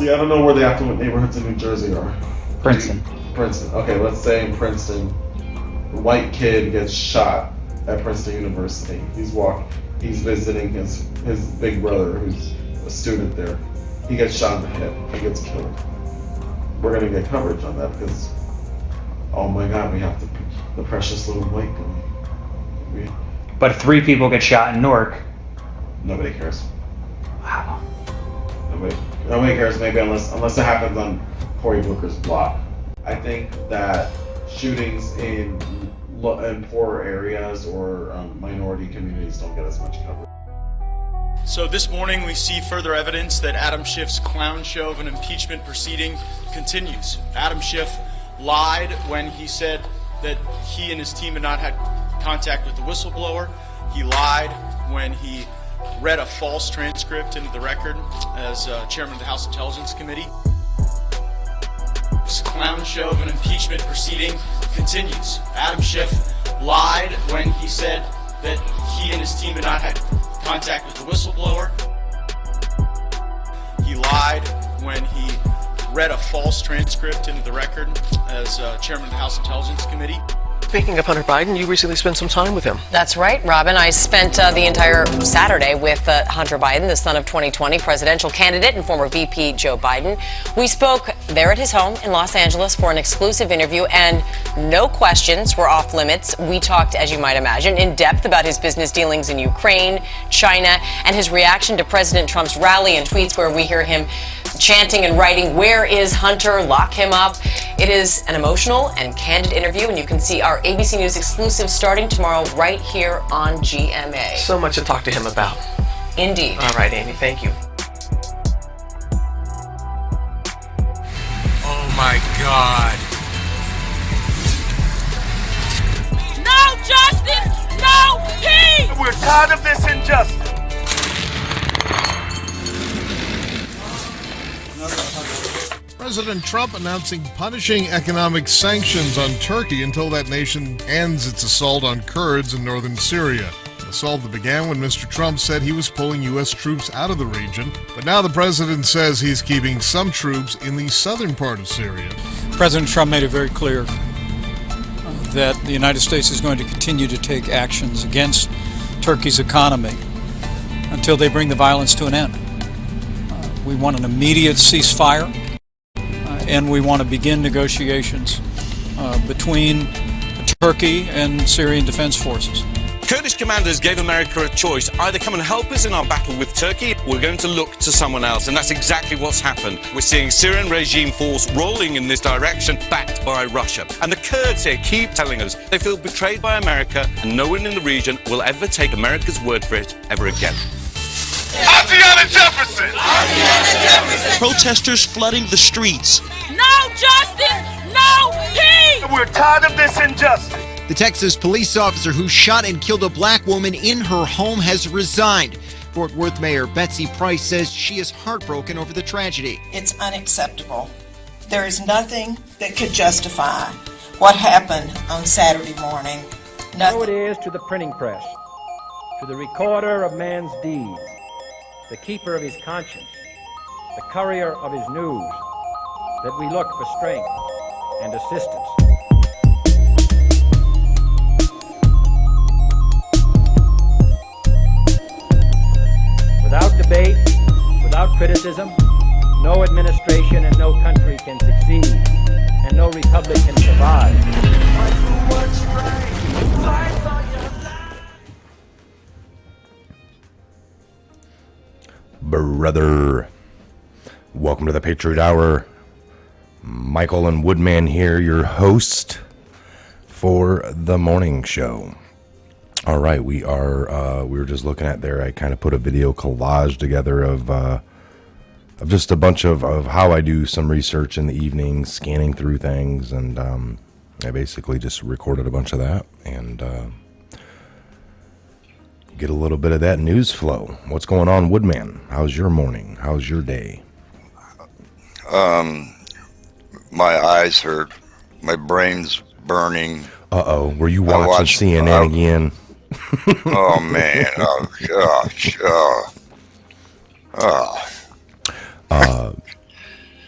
I don't know where the affluent neighborhoods in New Jersey are. Princeton. Princeton. Okay, let's say in Princeton, a white kid gets shot at Princeton University. He's visiting his big brother who's a student there. He gets shot in the head. He gets killed. We're gonna get coverage on that because, oh my God, we have the precious little white boy. But 3 people get shot in Newark. Nobody cares. Wow. Nobody cares, maybe unless it happens on Cory Booker's block. I think that shootings in poorer areas or minority communities don't get as much coverage. So this morning we see further evidence that Adam Schiff's clown show of an impeachment proceeding continues. Adam Schiff lied when he said that he and his team had not had contact with the whistleblower. He lied when he read a false transcript into the record as chairman of the House Intelligence Committee. This clown show of an impeachment proceeding continues. Adam Schiff lied when he said that he and his team had not had contact with the whistleblower. He lied when he read a false transcript into the record as chairman of the House Intelligence Committee. Speaking of Hunter Biden, you recently spent some time with him. That's right, Robin. I spent the entire Saturday with Hunter Biden, the son of 2020 presidential candidate and former VP Joe Biden. We spoke there at his home in Los Angeles for an exclusive interview, and no questions were off limits. We talked, as you might imagine, in depth about his business dealings in Ukraine, China, and his reaction to President Trump's rally and tweets where we hear him chanting and writing, "Where is Hunter? Lock him up." It is an emotional and candid interview, and you can see our ABC News exclusive starting tomorrow right here on GMA. So much to talk to him about. Indeed. All right, Amy, thank you. Oh my God. No justice, no peace! We're tired of this injustice. President Trump announcing punishing economic sanctions on Turkey until that nation ends its assault on Kurds in northern Syria. An assault that began when Mr. Trump said he was pulling U.S. troops out of the region, but now the president says he's keeping some troops in the southern part of Syria. President Trump made it very clear that the United States is going to continue to take actions against Turkey's economy until they bring the violence to an end. We want an immediate ceasefire. And we want to begin negotiations between Turkey and Syrian defense forces. Kurdish commanders gave America a choice. Either come and help us in our battle with Turkey, or we're going to look to someone else. And that's exactly what's happened. We're seeing Syrian regime force rolling in this direction, backed by Russia. And the Kurds here keep telling us they feel betrayed by America, and no one in the region will ever take America's word for it ever again. Adriana Jefferson! Adriana Jefferson! Protesters flooding the streets. No justice, no peace! We're tired of this injustice. The Texas police officer who shot and killed a black woman in her home has resigned. Fort Worth Mayor Betsy Price says she is heartbroken over the tragedy. It's unacceptable. There is nothing that could justify what happened on Saturday morning. Nothing. So it is to the printing press, to the recorder of man's deeds, the keeper of his conscience, the courier of his news, that we look for strength and assistance. Without debate, without criticism, no administration and no country can succeed, and no republic can survive. Brother, welcome to the Patriot Hour. Michael and Woodman here, your host for the morning show. All right, we were just looking at there. I kind of put a video collage together of just a bunch of how I do some research in the evening, scanning through things, and I basically just recorded a bunch of that and get a little bit of that news flow. What's going on, Woodman? How's your morning? How's your day? My eyes hurt. My brain's burning. Uh-oh. Were you watching CNN again? Oh, man. Oh, gosh.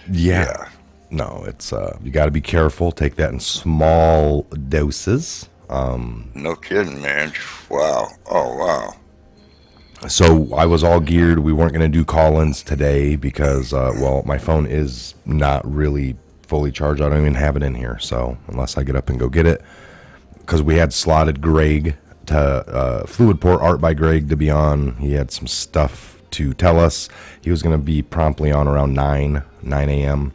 Yeah. No, it's, you got to be careful. Take that in small doses. No kidding, man. Wow. Oh, wow. So I was all geared. We weren't going to do call-ins today because, well, my phone is not really fully charged. I don't even have it in here. So unless I get up and go get it, because we had slotted Greg to Fluid Port Art by Greg to be on. He had some stuff to tell us. He was going to be promptly on around 9 a.m.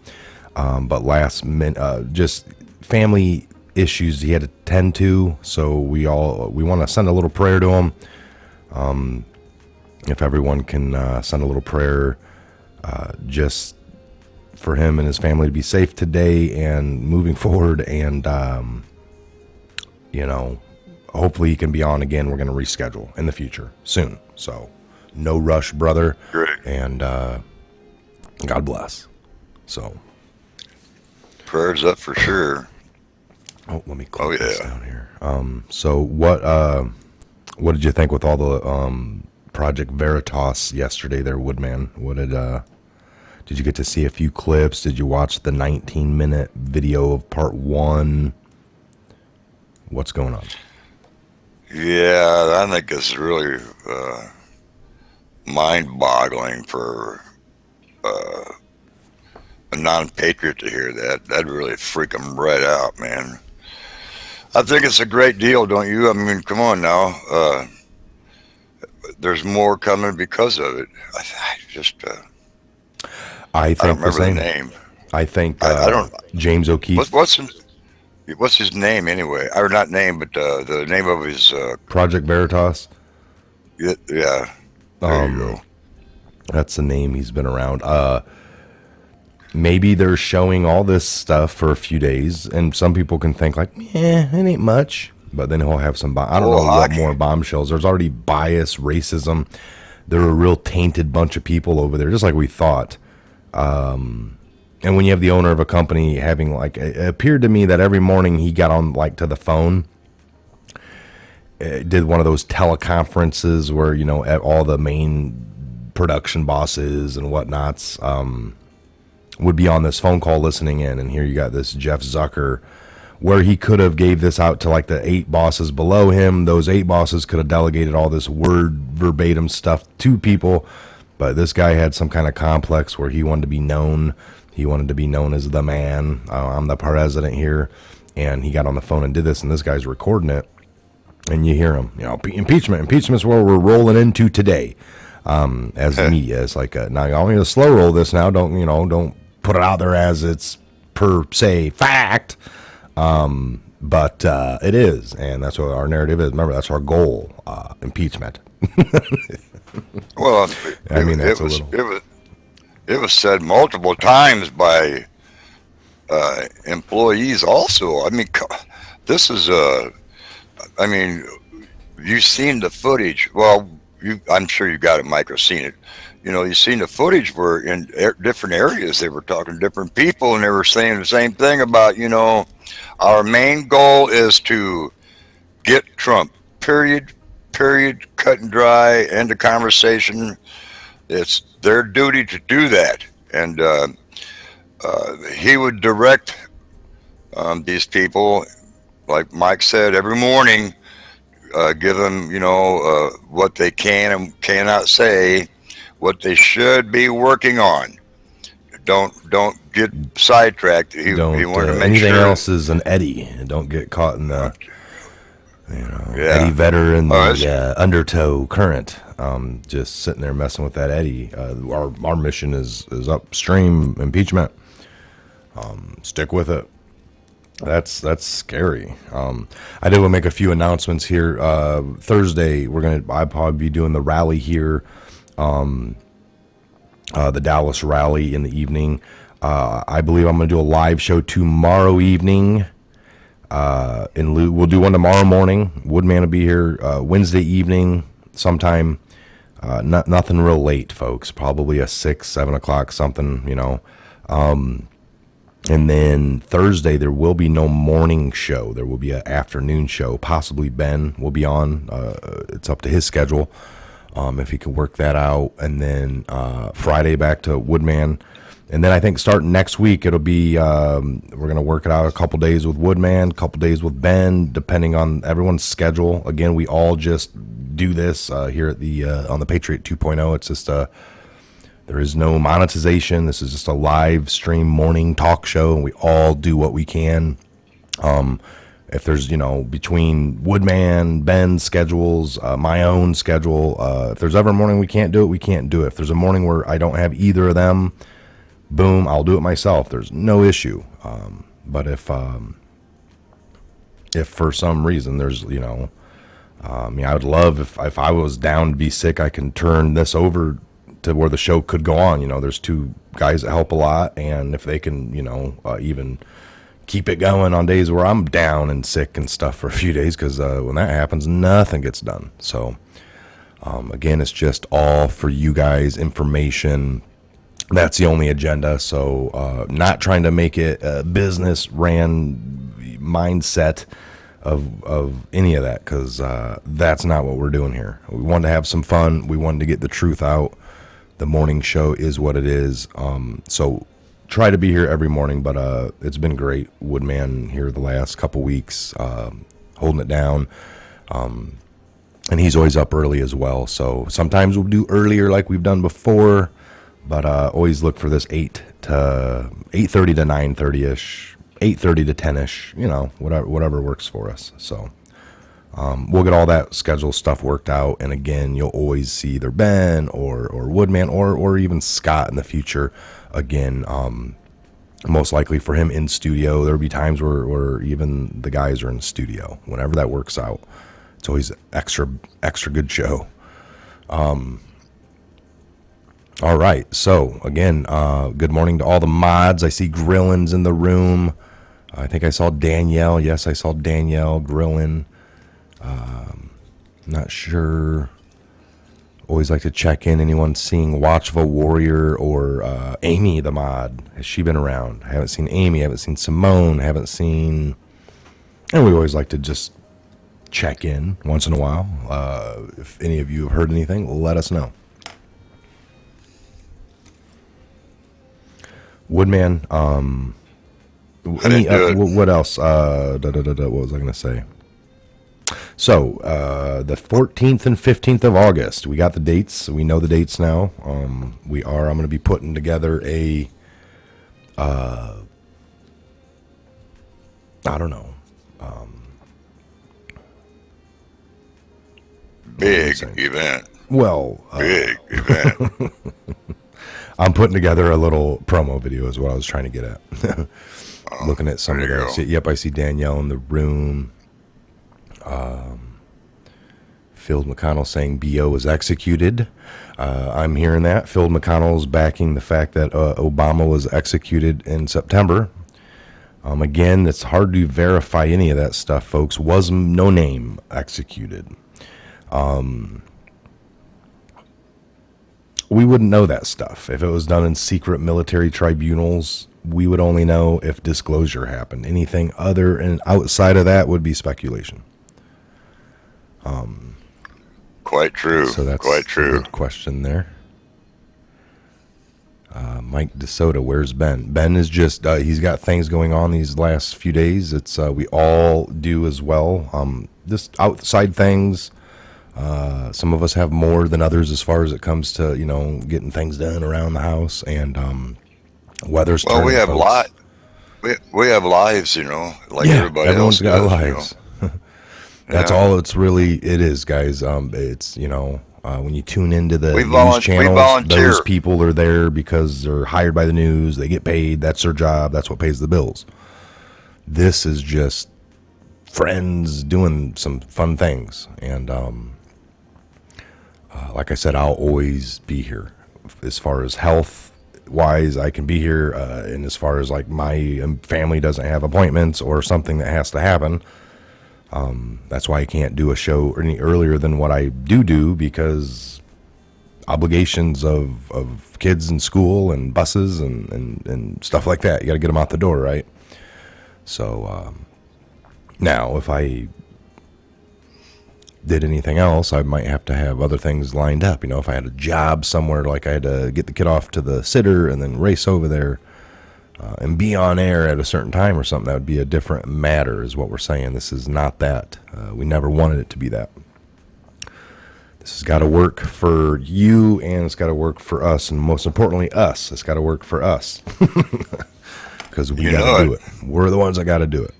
But last minute, just family issues he had to tend to. So we want to send a little prayer to him. If everyone can send a little prayer, just for him and his family to be safe today and moving forward, and hopefully he can be on again. We're going to reschedule in the future soon. So no rush, brother. Great. And God bless. So prayers up for sure. Oh, let me close this down here. So what did you think with all the Project Veritas yesterday there, Woodman? What did you get to see a few clips? Did you watch the 19-minute video of part 1? What's going on? Yeah, I think it's really mind-boggling for a non-patriot to hear that. That'd really freak them right out, man. I think it's a great deal, don't you? I mean, come on now. There's more coming because of it. I don't remember the name. I think I don't. James O'Keefe. What's his name anyway? Or not name, but the name of his Project Veritas. Yeah. There you go. That's the name he's been around. Maybe they're showing all this stuff for a few days, and some people can think like, it ain't much. But then he'll have some, I don't know what more bombshells. There's already bias, racism. They're a real tainted bunch of people over there, just like we thought. And when you have the owner of a company having it appeared to me that every morning he got on to the phone, did one of those teleconferences where, all the main production bosses and whatnots, would be on this phone call listening in, and here you got this Jeff Zucker, where he could have gave this out to the 8 bosses below him. Those 8 bosses could have delegated all this word verbatim stuff to people, but this guy had some kind of complex where he wanted to be known. He wanted to be known as the man. I'm the president here, and he got on the phone and did this, and this guy's recording it, and you hear him, impeachment's where we're rolling into today. As the media, it's now I'm going to slow roll this now. Don't put it out there as it's per se fact. But it is, and that's what our narrative is. Remember, that's our goal, impeachment. Well, I mean, it was said multiple times by employees also. I mean, this is I mean, you've seen the footage. Well, I'm sure you got it, Mike, or seen it. You've seen the footage where in different areas they were talking to different people, and they were saying the same thing about, our main goal is to get Trump, period, cut and dry, end of conversation. It's their duty to do that. And he would direct these people, like Mike said, every morning, give them, what they can and cannot say, what they should be working on. Don't get sidetracked. He wanted to make anything sure. else is an Eddie. Don't get caught in the Eddie Vedder and the undertow current. Just sitting there messing with that Eddie. Our mission is upstream impeachment. Stick with it. That's scary. I did want to make a few announcements here. Thursday, I'll probably be doing the rally here, the Dallas rally in the evening. I believe I'm going to do a live show tomorrow evening. We'll do one tomorrow morning. Woodman will be here Wednesday evening sometime. Nothing real late, folks. Probably a 6-7 o'clock something. And then Thursday, there will be no morning show. There will be an afternoon show. Possibly Ben will be on. It's up to his schedule, if he can work that out. And then Friday, back to Woodman. And then I think starting next week, it'll be, we're going to work it out a couple days with Woodman, a couple days with Ben, depending on everyone's schedule. Again, we all just do this here at the on the Patriot 2.0. It's just there is no monetization. This is just a live stream morning talk show, and we all do what we can. If there's, between Woodman, Ben's schedules, my own schedule, if there's ever a morning we can't do it, we can't do it. If there's a morning where I don't have either of them, boom, I'll do it myself. There's no issue. But if for some reason there's, I would love if I was down to be sick, I can turn this over to where the show could go on. There's 2 guys that help a lot, and if they can, even keep it going on days where I'm down and sick and stuff for a few days, because when that happens, nothing gets done. So again, it's just all for you guys, information. That's the only agenda. So not trying to make it a business ran mindset of any of that, because that's not what we're doing here. We wanted to have some fun. We wanted to get the truth out. The morning show is what it is. So try to be here every morning, but it's been great. Woodman here the last couple weeks. holding it down. And he's always up early as well. So sometimes we'll do earlier like we've done before, but always look for this 8:30 to 9:30ish, 8:30 to 10ish, whatever works for us. So we'll get all that schedule stuff worked out. And again, you'll always see either Ben or Woodman or even Scott in the future. Again, most likely for him in studio. There'll be times where even the guys are in studio, whenever that works out. It's always extra good show. All right. So again, good morning to all the mods. I see Grillin's in the room. I think I saw Danielle. Yes, I saw Danielle Grillin. Not sure. Always like to check in. Anyone seeing Watchful Warrior or Amy the mod? Has she been around? I haven't seen Amy. I haven't seen Simone. I haven't seen. And we always like to just check in once in a while. If any of you have heard anything, let us know. Woodman, what else? What was I going to say? So, the 14th and 15th of August, we got the dates. We know the dates now. I'm going to be putting together a, I don't know. Big event. Well, big event. I'm putting together a little promo video is what I was trying to get at. Looking at some of those. Yep, I see Danielle in the room. Phil McConnell saying BO was executed. I'm hearing that. Phil McConnell's backing the fact that Obama was executed in September. Again, it's hard to verify any of that stuff, folks. Was no name executed. We wouldn't know that stuff. If it was done in secret military tribunals, we would only know if disclosure happened. Anything other and outside of that would be speculation. Quite true. So that's quite true. A good question there. Mike DeSoto, where's Ben? Ben is just, he's got things going on these last few days. It's, we all do as well. Just outside things. Some of us have more than others as far as it comes to, getting things done around the house and, weather's turning. Well, we have folks. We have lives, like everybody everyone's else got does, lives. That's all it is, guys. It's, when you tune into the news channels, those people are there because they're hired by the news. They get paid. That's their job. That's what pays the bills. This is just friends doing some fun things. And like I said, I'll always be here. As far as health-wise, I can be here. And as far as like my family doesn't have appointments or something that has to happen, that's why I can't do a show any earlier than what I do because obligations of kids in school and buses and stuff like that. You got to get them out the door, right? So now if I did anything else, I might have to have other things lined up. If I had a job somewhere, like I had to get the kid off to the sitter and then race over there and be on air at a certain time or something, that would be a different matter is what we're saying. This is not that. We never wanted it to be that. This has got to work for you and it's got to work for us. And most importantly, us. It's got to work for us. Because we got to do it. We're the ones that got to do it.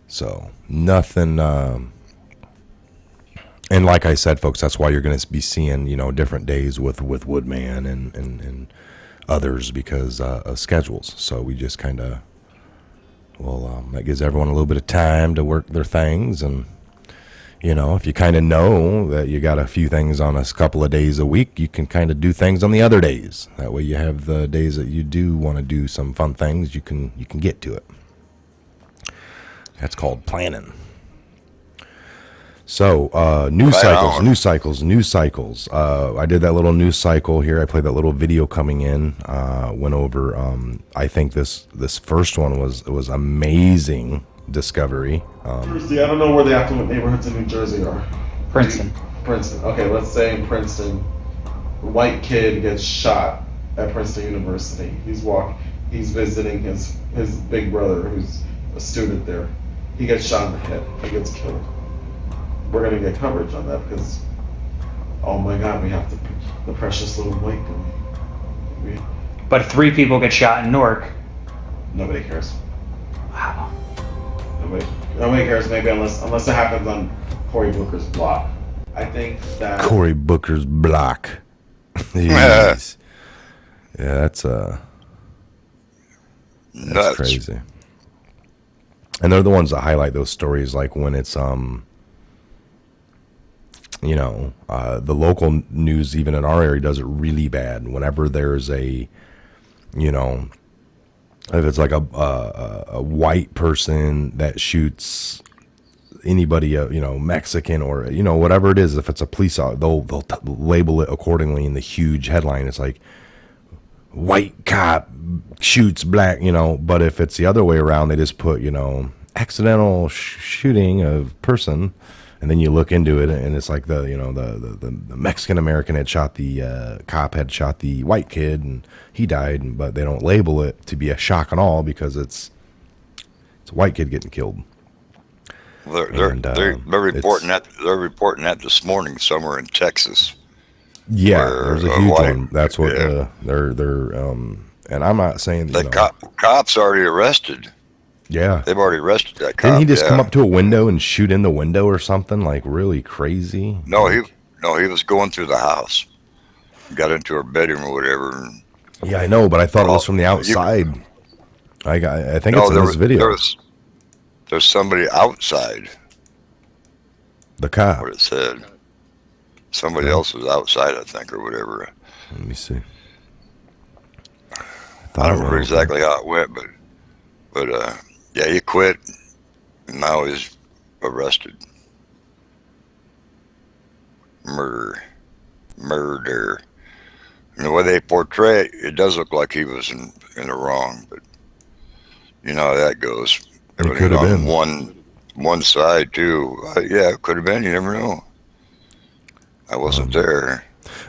So nothing... And like I said, folks, that's why you're going to be seeing, different days with Woodman and others because of schedules. So we just kind of, that gives everyone a little bit of time to work their things. And, if you kind of know that you got a few things on a couple of days a week, you can kind of do things on the other days. That way you have the days that you do want to do some fun things, you can get to it. That's called planning. So, news cycles. I did that little news cycle here. I played that little video coming in, went over, I think this first one was amazing discovery. I don't know where the affluent neighborhoods in New Jersey are. Princeton. Okay, let's say in Princeton, a white kid gets shot at Princeton University. He's visiting his big brother who's a student there. He gets shot in the head. He gets killed. We're gonna get coverage on that because, oh my God, we have the precious little white boy. But 3 people get shot in Newark. Nobody cares. Wow. Nobody cares. Maybe unless it happens on Cory Booker's block. I think that Cory Booker's block. Jeez. Yeah, that's crazy. And they're the ones that highlight those stories, like when it's you know, the local news, even in our area, does it really bad. Whenever there's a, you know, if it's like a white person that shoots anybody, you know, Mexican or, you know, whatever it is, if it's a police officer, they'll label it accordingly in the huge headline. It's like, white cop shoots black, you know. But if it's the other way around, they just put, you know, accidental shooting of person. And then you look into it, and it's like the, you know, the Mexican American had shot the cop had shot the white kid, and he died. But they don't label it to be a shock and all because it's a white kid getting killed. They're reporting that. They're reporting that this morning somewhere in Texas. Yeah, there's a huge one. That's what they're and I'm not saying the cops already arrested. Yeah, they've already arrested that cop. Didn't he just come up to a window and shoot in the window or something, like really crazy? No, he was going through the house. Got into her bedroom or whatever. Yeah, I know, but I thought it was from the outside. I think it's in this video. There's somebody outside. The cop. What it said. Somebody else was outside, I think, or whatever. Let me see. I don't remember exactly how it went, but yeah, he quit, and now he's arrested. Murder. And the way they portray it, it does look like he was in the wrong, but you know how that goes. It could have been one side too. Yeah, it could have been. You never know. I wasn't there.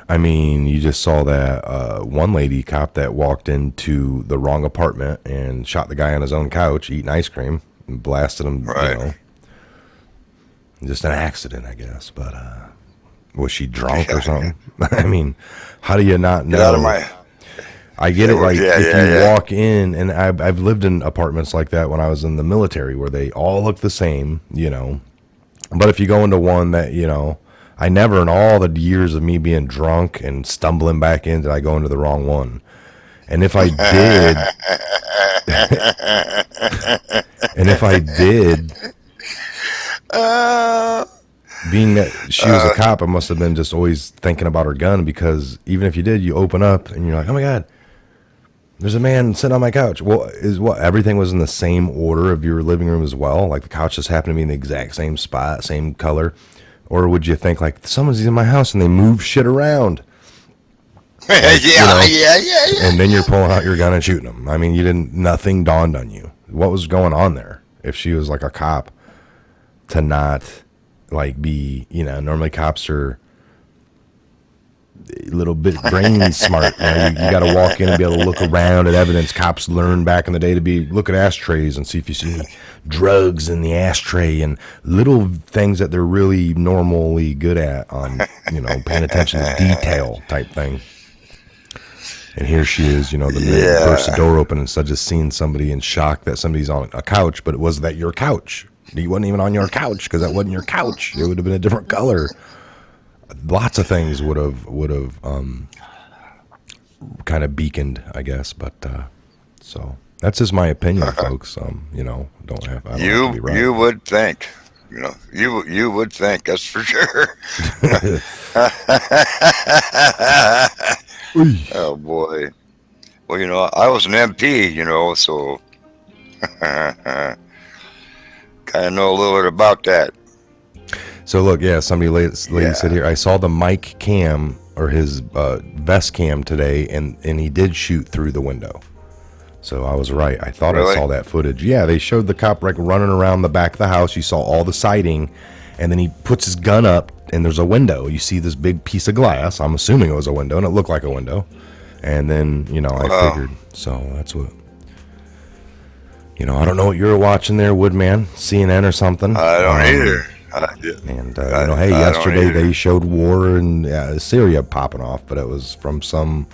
I mean, you just saw that one lady cop that walked into the wrong apartment and shot the guy on his own couch eating ice cream and blasted him. Right. You know, just an accident, I guess. But was she drunk or something? I mean, how do you not know? Get out of my. I get it. Like if you walk in, and I've lived in apartments like that when I was in the military, where they all look the same, you know. But if you go into one that, you know, I never in all the years of me being drunk and stumbling back in did I go into the wrong one. And if I did, being that she was a cop, I must have been just always thinking about her gun, because even if you did, you open up and you're like, oh my God, there's a man sitting on my couch. Well, everything was in the same order of your living room as well? Like the couch just happened to be in the exact same spot, same color? Or would you think like someone's in my house and they move shit around? Like, yeah. And then you're pulling out your gun and shooting them. I mean, nothing dawned on you. What was going on there? If she was like a cop, to not like be, you know, normally cops are a little bit brain smart. You know, you got to walk in and be able to look around at evidence. Cops learned back in the day to look at ashtrays and see if you see any drugs in the ashtray and little things that they're really normally good at on, you know, paying attention to detail type thing. And here she is, you know, the minute burst the door open, instead of just seeing somebody in shock that somebody's on a couch, but it was that your couch. You wasn't even on your couch, because that wasn't your couch. It would have been a different color. Lots of things would have kind of beaconed, I guess. But so that's just my opinion, folks. You know, I don't have to be right. You would think, you know, you would think, that's for sure. Oh boy. Well, you know, I was an MP, you know, so kind of know a little bit about that. So look, somebody said here, I saw the mic cam or his vest cam today, and he did shoot through the window. So I was right. I thought I saw that footage. Yeah, they showed the cop like running around the back of the house. You saw all the siding, and then he puts his gun up, and there's a window. You see this big piece of glass. I'm assuming it was a window, and it looked like a window. And then, you know, I figured. So I don't know what you're watching there, Woodman, CNN or something. I don't either. And hey, yesterday they showed war in Syria popping off, but it was from some.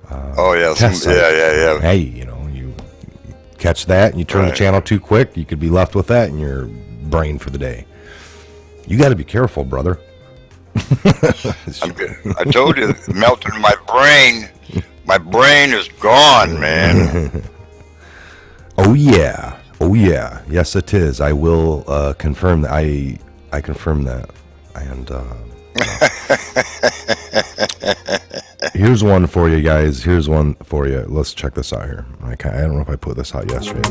Test site. Yeah. Hey, you catch that and you turn the channel too quick, you could be left with that in your brain for the day. You got to be careful, brother. I told you, it melted in my brain. My brain is gone, man. Oh yeah. Yes, it is. I will confirm that. I confirm that. And here's one for you guys. Here's one for you. Let's check this out here. I don't know if I put this out yesterday.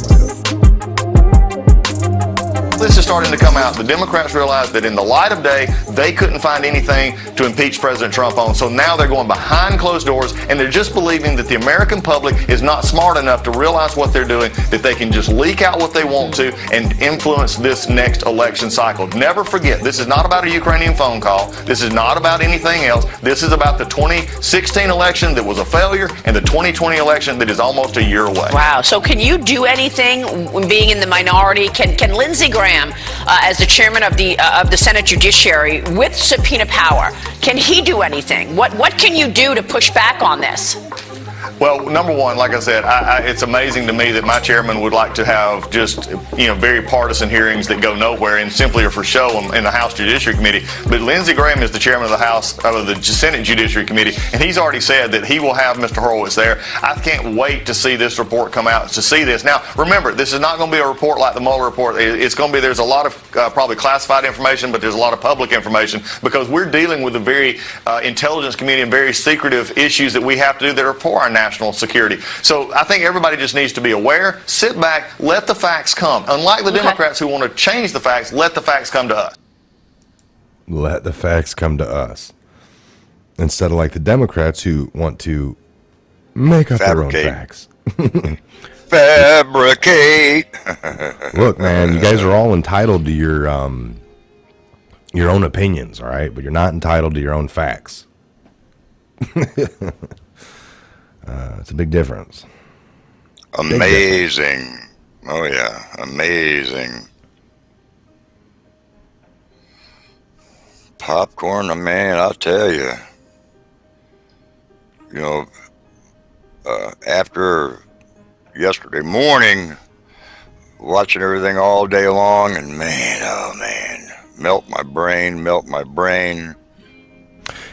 This is starting to come out. The Democrats realized that in the light of day, they couldn't find anything to impeach President Trump on. So now they're going behind closed doors, and they're just believing that the American public is not smart enough to realize what they're doing, that they can just leak out what they want to and influence this next election cycle. Never forget, this is not about a Ukrainian phone call. This is not about anything else. This is about the 2016 election that was a failure and the 2020 election that is almost a year away. Wow. So can you do anything being in the minority? Can Lindsey Graham, as the chairman of the Senate Judiciary with subpoena power, can he do anything? What can you do to push back on this? Well, number one, like I said, it's amazing to me that my chairman would like to have just, very partisan hearings that go nowhere and simply are for show in the House Judiciary Committee. But Lindsey Graham is the chairman of the Senate Judiciary Committee, and he's already said that he will have Mr. Horowitz there. I can't wait to see this report come out, to see this. Now, remember, this is not going to be a report like the Mueller report. It's going to be, there's a lot of probably classified information, but there's a lot of public information because we're dealing with a very intelligence community and very secretive issues that we have to do that are for our national security. So I think everybody just needs to be aware, sit back, let the facts come. Unlike the Democrats who want to change the facts, let the facts come to us. Let the facts come to us. Instead of like the Democrats who want to make up their own facts. Fabricate. Look, man, you guys are all entitled to your own opinions, all right? But you're not entitled to your own facts. It's a big difference. Amazing. Oh, yeah. Amazing. Popcorn, man, I'll tell you. After yesterday morning, watching everything all day long, and man, oh, man, melt my brain.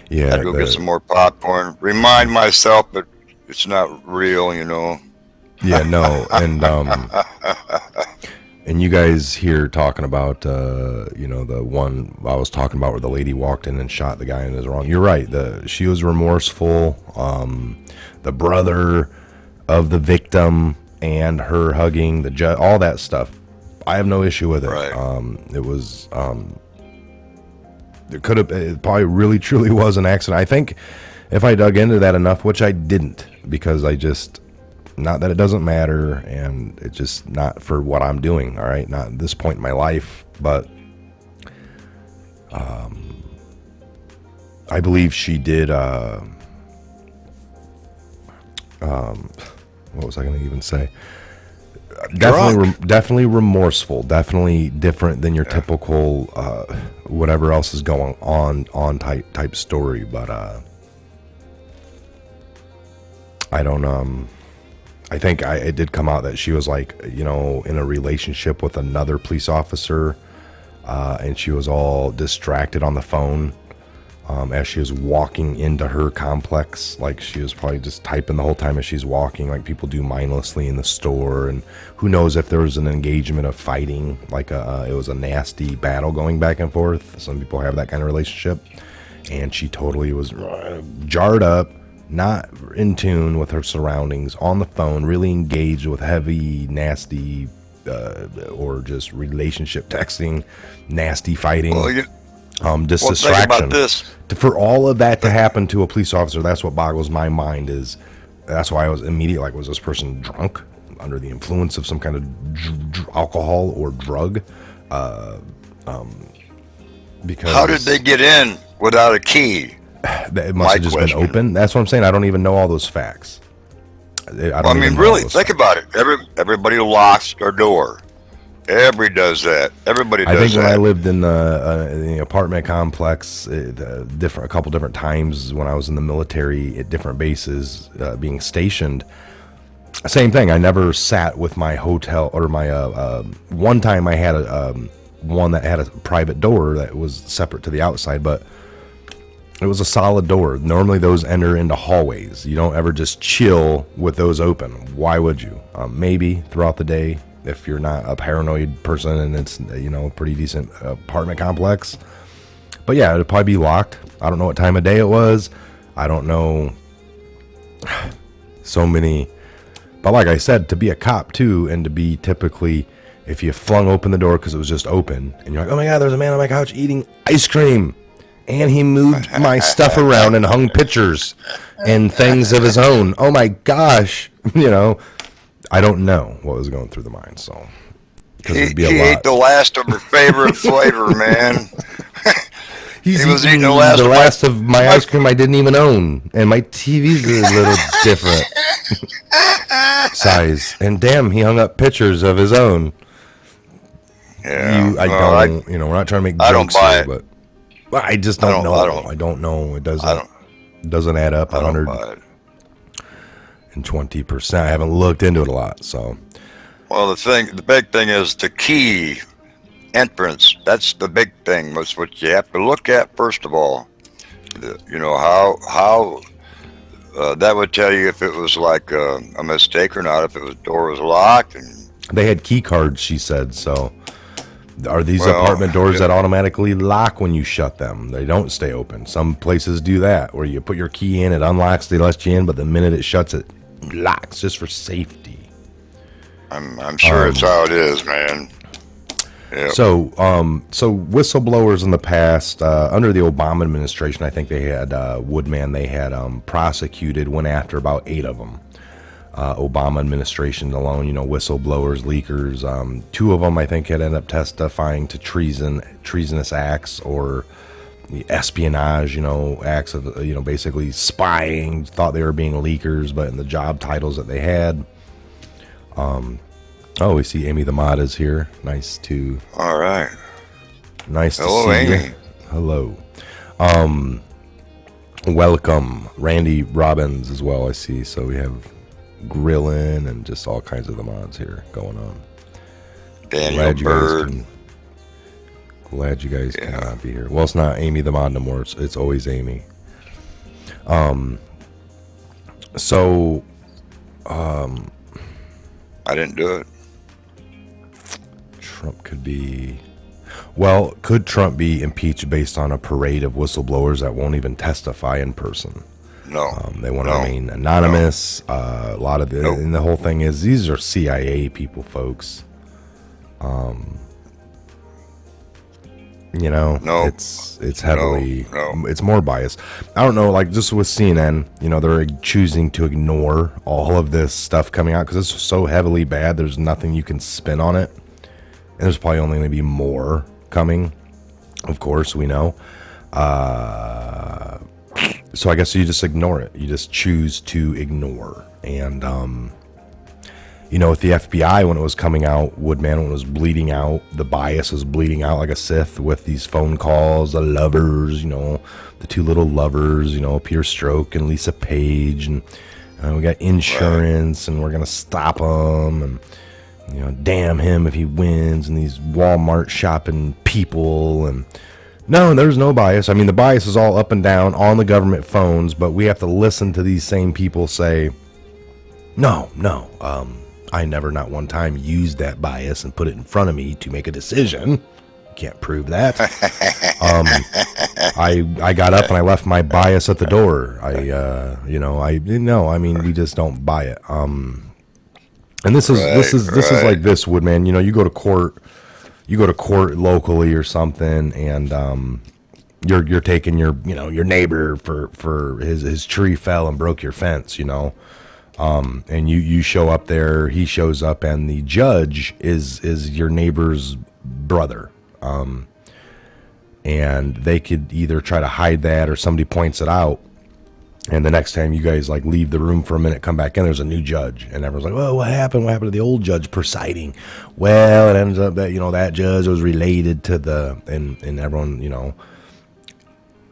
Yeah. I'd go get some more popcorn. Remind myself that it's not real, Yeah, no, and you guys here talking about, the one I was talking about where the lady walked in and shot the guy and is wrong. You're right. She was remorseful. The brother of the victim and her hugging the judge, all that stuff. I have no issue with it. Right. It was. It probably really truly was an accident. I think if I dug into that enough, which I didn't, because not that it doesn't matter, and it's just not for what I'm doing, all right? Not at this point in my life, but I believe she did, what was I going to even say? Definitely remorseful, definitely different than your typical, whatever else is going on type story, but I don't, I think it did come out that she was like, in a relationship with another police officer, and she was all distracted on the phone as she was walking into her complex. Like she was probably just typing the whole time as she's walking, like people do mindlessly in the store. And who knows if there was an engagement of fighting, like it was a nasty battle going back and forth. Some people have that kind of relationship. And she totally was jarred up, not in tune with her surroundings, on the phone, really engaged with heavy, nasty, or just relationship texting, nasty fighting, distraction. Think about this. For all of that to happen to a police officer, that's what boggles my mind. That's why I was immediately like, was this person drunk, under the influence of some kind of alcohol or drug? Because how did they get in without a key? It must have just been open. That's what I'm saying. I don't even know all those facts. don't I even mean, know really, those think about it. Everybody locks their door. Everybody does that. Everybody does I think that. when I lived in the apartment complex, a couple different times when I was in the military at different bases being stationed, same thing. I never sat with my hotel or my one time I had one that had a private door that was separate to the outside, but it was a solid door. Normally those enter into hallways. You don't ever just chill with those open. Why would you? Maybe throughout the day, if you're not a paranoid person and it's, a pretty decent apartment complex. But yeah, it'd probably be locked. I don't know what time of day it was. I don't know. So many. But like I said, to be a cop too, and to be typically, if you flung open the door because it was just open, and you're like, oh my God, there's a man on my couch eating ice cream. And he moved my stuff around and hung pictures and things of his own. Oh my gosh. I don't know what was going through the mind, so he ate the last of her favorite flavor, man. He was eating eating the last of my ice cream I didn't even own, and my TV's a little different size. And damn, he hung up pictures of his own. Yeah, we're not trying to make jokes I don't buy here, it. but I just don't know. I don't know. It doesn't add up. 120%. I haven't looked into it a lot, so. Well, the big thing is the key entrance. That's the big thing. That's what you have to look at first of all. How that would tell you if it was like a mistake or not. If the door was locked, and they had key cards, she said. So, are these apartment doors that automatically lock when you shut them? They don't stay open. Some places do that, where you put your key in, it unlocks, they let you in, but the minute it shuts, it locks just for safety. I'm sure it's how it is, man. Yep. So whistleblowers in the past, under the Obama administration, I think they had Woodman. They had prosecuted, went after about 8 of them. Obama administration alone, whistleblowers, leakers. 2 of them, I think, had ended up testifying to treasonous acts or espionage, acts of, basically spying. Thought they were being leakers, but in the job titles that they had. We see Amy the Mod is here. Nice to. All right. Nice to Hello, see Amy. you. Hello. Welcome, Randy Robbins as well. I see. So we have Grillin and just all kinds of the mods here going on. Daniel Bird. Glad you guys cannot be here. Well, it's not Amy the Mod no more. It's always Amy. I didn't do it. Trump could be. Well, could Trump be impeached based on a parade of whistleblowers that won't even testify in person? No. They want to remain anonymous. A lot of the and the whole thing is these are CIA people, folks. It's heavily it's more biased. I don't know, like just with CNN, they're choosing to ignore all of this stuff coming out because it's so heavily bad. There's nothing you can spin on it, and there's probably only going to be more coming. Of course, we know. So I guess you just ignore it. You just choose to ignore. And with the FBI, when it was coming out, Woodman, when it was bleeding out, the bias was bleeding out like a Sith with these phone calls, the lovers, the 2 little lovers, Peter Strzok and Lisa Page, and we got insurance, and we're going to stop him, and, damn him if he wins, and these Walmart shopping people, and no, there's no bias. I mean, the bias is all up and down on the government phones, but we have to listen to these same people say, no, I never, not one time, used that bias and put it in front of me to make a decision. Can't prove that. I got up and I left my bias at the door. We just don't buy it. And this is like this, Woodman. You go to court locally or something, and you're taking your neighbor for his tree fell and broke your fence, and you show up there, he shows up, and the judge is your neighbor's brother. And they could either try to hide that or somebody points it out. And the next time you guys like leave the room for a minute, come back in, there's a new judge, and everyone's like, "Well, what happened? What happened to the old judge presiding?" Well, it ends up that that judge was related to the and everyone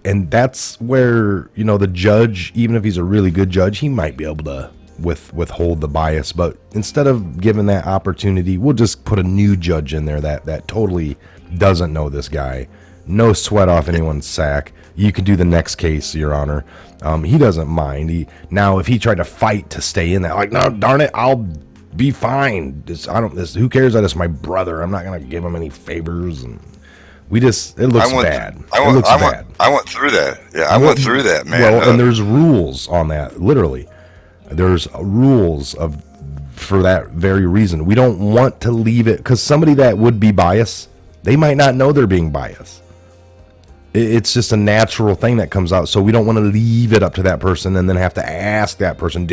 and that's where the judge, even if he's a really good judge, he might be able to withhold the bias. But instead of giving that opportunity, we'll just put a new judge in there that totally doesn't know this guy. No sweat off anyone's sack. You could do the next case, Your Honor. He doesn't mind. Now, if he tried to fight to stay in that, like, no, darn it, I'll be fine. Who cares that it's my brother? I'm not gonna give him any favors. And it looks bad. I went through that. Yeah, I went through that, man. Well, and there's rules on that. Literally, there's rules for that very reason. We don't want to leave it because somebody that would be biased, they might not know they're being biased. It's just a natural thing that comes out. So we don't want to leave it up to that person and then have to ask that person,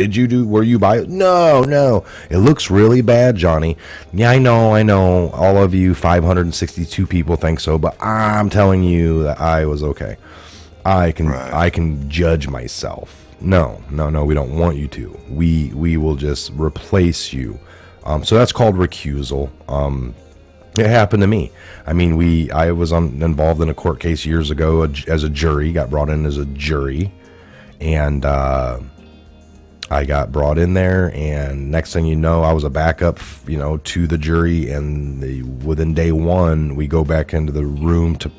were you biased? No. It looks really bad, Johnny. Yeah, I know. All of you 562 people think so, but I'm telling you that I was okay. I can judge myself. No, we don't want you to. We will just replace you. So that's called recusal. It happened to me. I mean, I was involved in a court case years ago as a jury, got brought in as a jury, and I got brought in there, and next thing you know, I was a backup, to the jury, and within day one, we go back into the room to,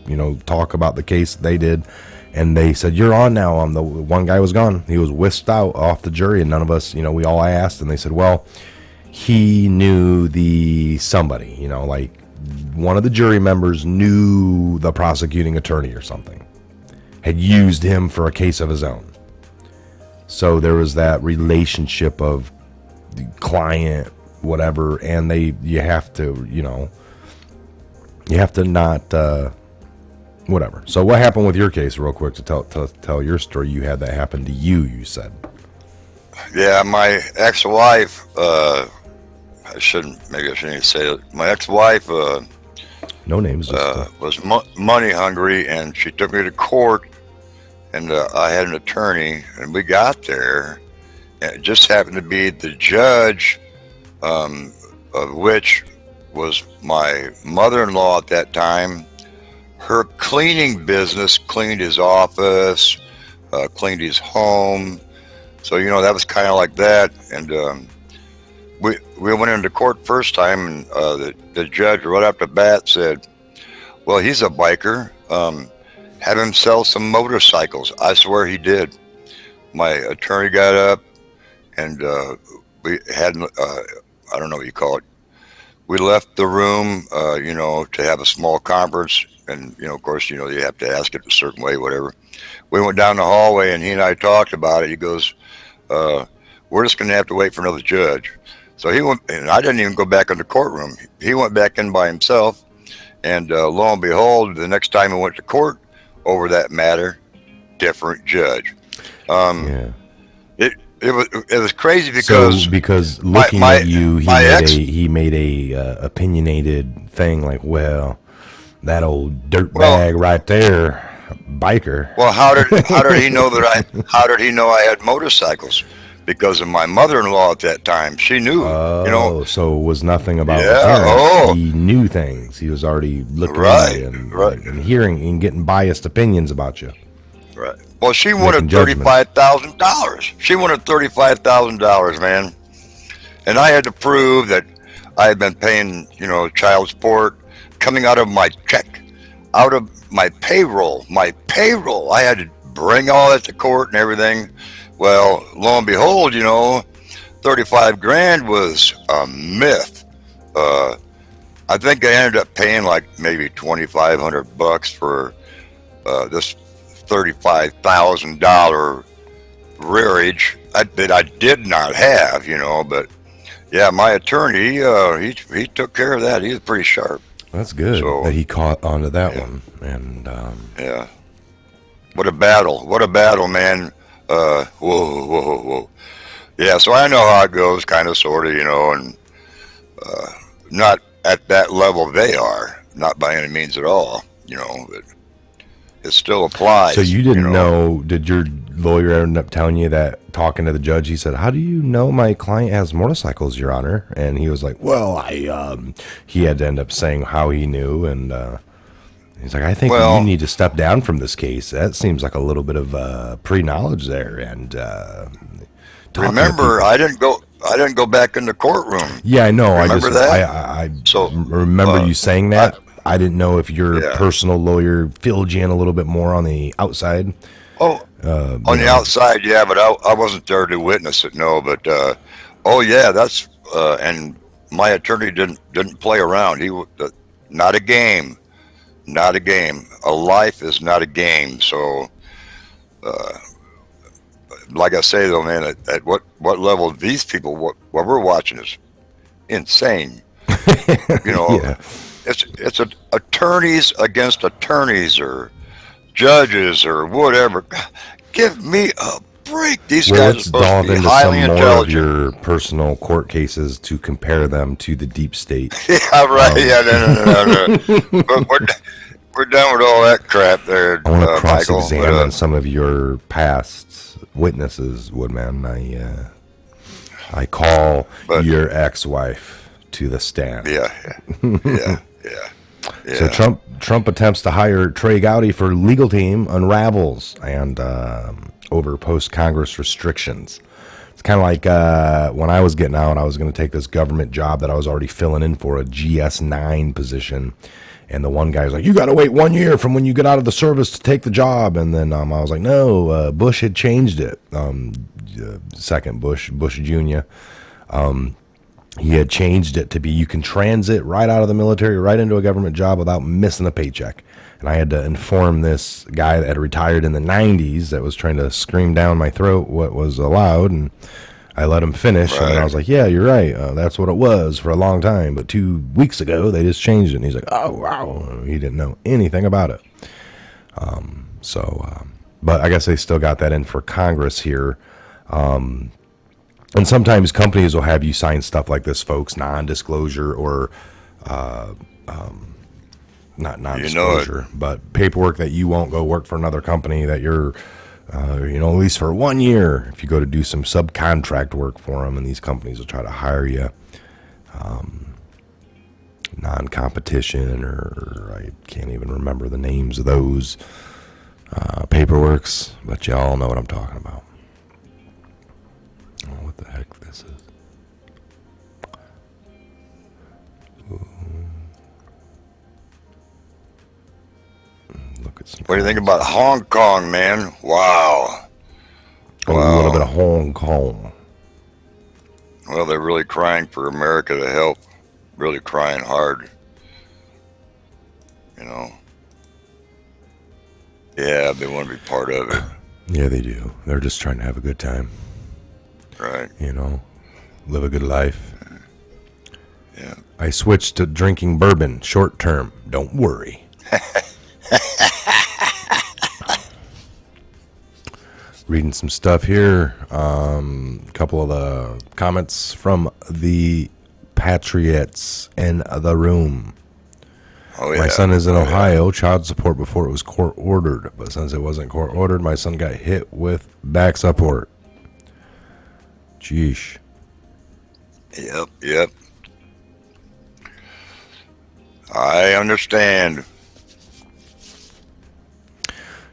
talk about the case they did, and they said, "You're on now." The one guy was gone. He was whisked out off the jury, and none of us, we all asked, and they said, well, he knew somebody, like, one of the jury members knew the prosecuting attorney or something, had used him for a case of his own. So there was that relationship of the client, whatever, and you have to not, whatever. So what happened with your case, real quick, to tell your story? You had that happen to you, you said. Yeah, my ex-wife, I shouldn't even say it. My ex-wife, no names, was money hungry, and she took me to court, and I had an attorney, and we got there, and it just happened to be the judge, of which was my mother-in-law at that time. Her cleaning business cleaned his office, cleaned his home, so that was kind of like that, and we went into court first time, and the judge right off the bat said, "Well, he's a biker. Have him sell some motorcycles." I swear he did. My attorney got up, and we had I don't know what you call it. We left the room, to have a small conference, and of course, you have to ask it a certain way, whatever. We went down the hallway, and he and I talked about it. He goes, "We're just going to have to wait for another judge." So he went, and I didn't even go back in the courtroom. He went back in by himself, and lo and behold, the next time he went to court over that matter, different judge. It was crazy because looking at you, he made a opinionated thing like, well, that old dirtbag right there, biker. Well, how did he know how did he know I had motorcycles? Because of my mother-in-law at that time. She knew, so it was nothing about He knew things. He was already looking at you and hearing and getting biased opinions about you. Right. Well, she wanted $35,000. She wanted $35,000, man. And I had to prove that I had been paying, child support coming out of my check, out of my payroll. I had to bring all that to court and everything. Well, lo and behold, 35 grand was a myth. I think I ended up paying like maybe $2,500 for this $35,000 rearage that I did not have, but yeah, my attorney, he took care of that. He was pretty sharp. That's good that he caught onto that one. And yeah, what a battle, man. Whoa. Yeah, so I know how it goes, kind of, sort of, and not at that level they are, not by any means at all, but it still applies. So you didn't know? know? Did your lawyer end up telling you that? Talking to the judge, he said, "How do you know my client has motorcycles, Your Honor?" And he was like, "Well, he had to end up saying how he knew, and he's like, I think you need to step down from this case. That seems like a little bit of pre-knowledge there." And remember, I didn't go back in the courtroom. Yeah, I know. Remember that? I remember you saying that. I didn't know if your Yeah. personal lawyer filled you in a little bit more on the outside. On the outside, yeah, but I wasn't there to witness it. No, but that's and my attorney didn't play around. He not a game, not a game. A life is not a game. So, like I say though, man, at what level these people, what we're watching is insane. Yeah. It's attorneys against attorneys or judges or whatever. Give me a break. These guys are Let's supposed delve to be into highly some more of intelligent. your personal court cases to compare them to the deep state. Yeah, right. No. We're done with all that crap there, I want to Michael. cross-examine some of your past witnesses, Woodman. I call your ex-wife to the stand. Yeah. So Trump attempts to hire Trey Gowdy for legal team unravels and over post-Congress restrictions. It's kind of like when I was getting out, I was going to take this government job that I was already filling in for, a GS9 position. And the one guy was like, "You got to wait 1 year from when you get out of the service to take the job." And then I was like, "No, Bush had changed it." Second Bush Jr. He had changed it to be you can transit right out of the military, right into a government job without missing a paycheck. And I had to inform this guy that had retired in the 90s that was trying to scream down my throat what was allowed. And I let him finish. Right. And I was like, "Yeah, you're right. That's what it was for a long time. But 2 weeks ago, they just changed it." And he's like, "Oh, wow." He didn't know anything about it. But I guess they still got that in for Congress here. And sometimes companies will have you sign stuff like this, folks, non-disclosure or not non-disclosure, but paperwork that you won't go work for another company that you're, at least for 1 year. If you go to do some subcontract work for them, and these companies will try to hire you, non-competition, or I can't even remember the names of those paperworks, but y'all know what I'm talking about. Oh, what the heck this is. Ooh. Look at some. What do you think about Hong Kong, man? Wow. A little bit of Hong Kong. Well, they're really crying for America to help. Really crying hard. Yeah, they want to be part of it. Yeah, they do. They're just trying to have a good time. Right. Live a good life. Yeah. I switched to drinking bourbon short term. Don't worry. Reading some stuff here. A couple of the comments from the Patriots in the room. Oh, yeah. My son is in Ohio. Child support before it was court ordered. But since it wasn't court ordered, my son got hit with back support. Jeesh. Yep. I understand.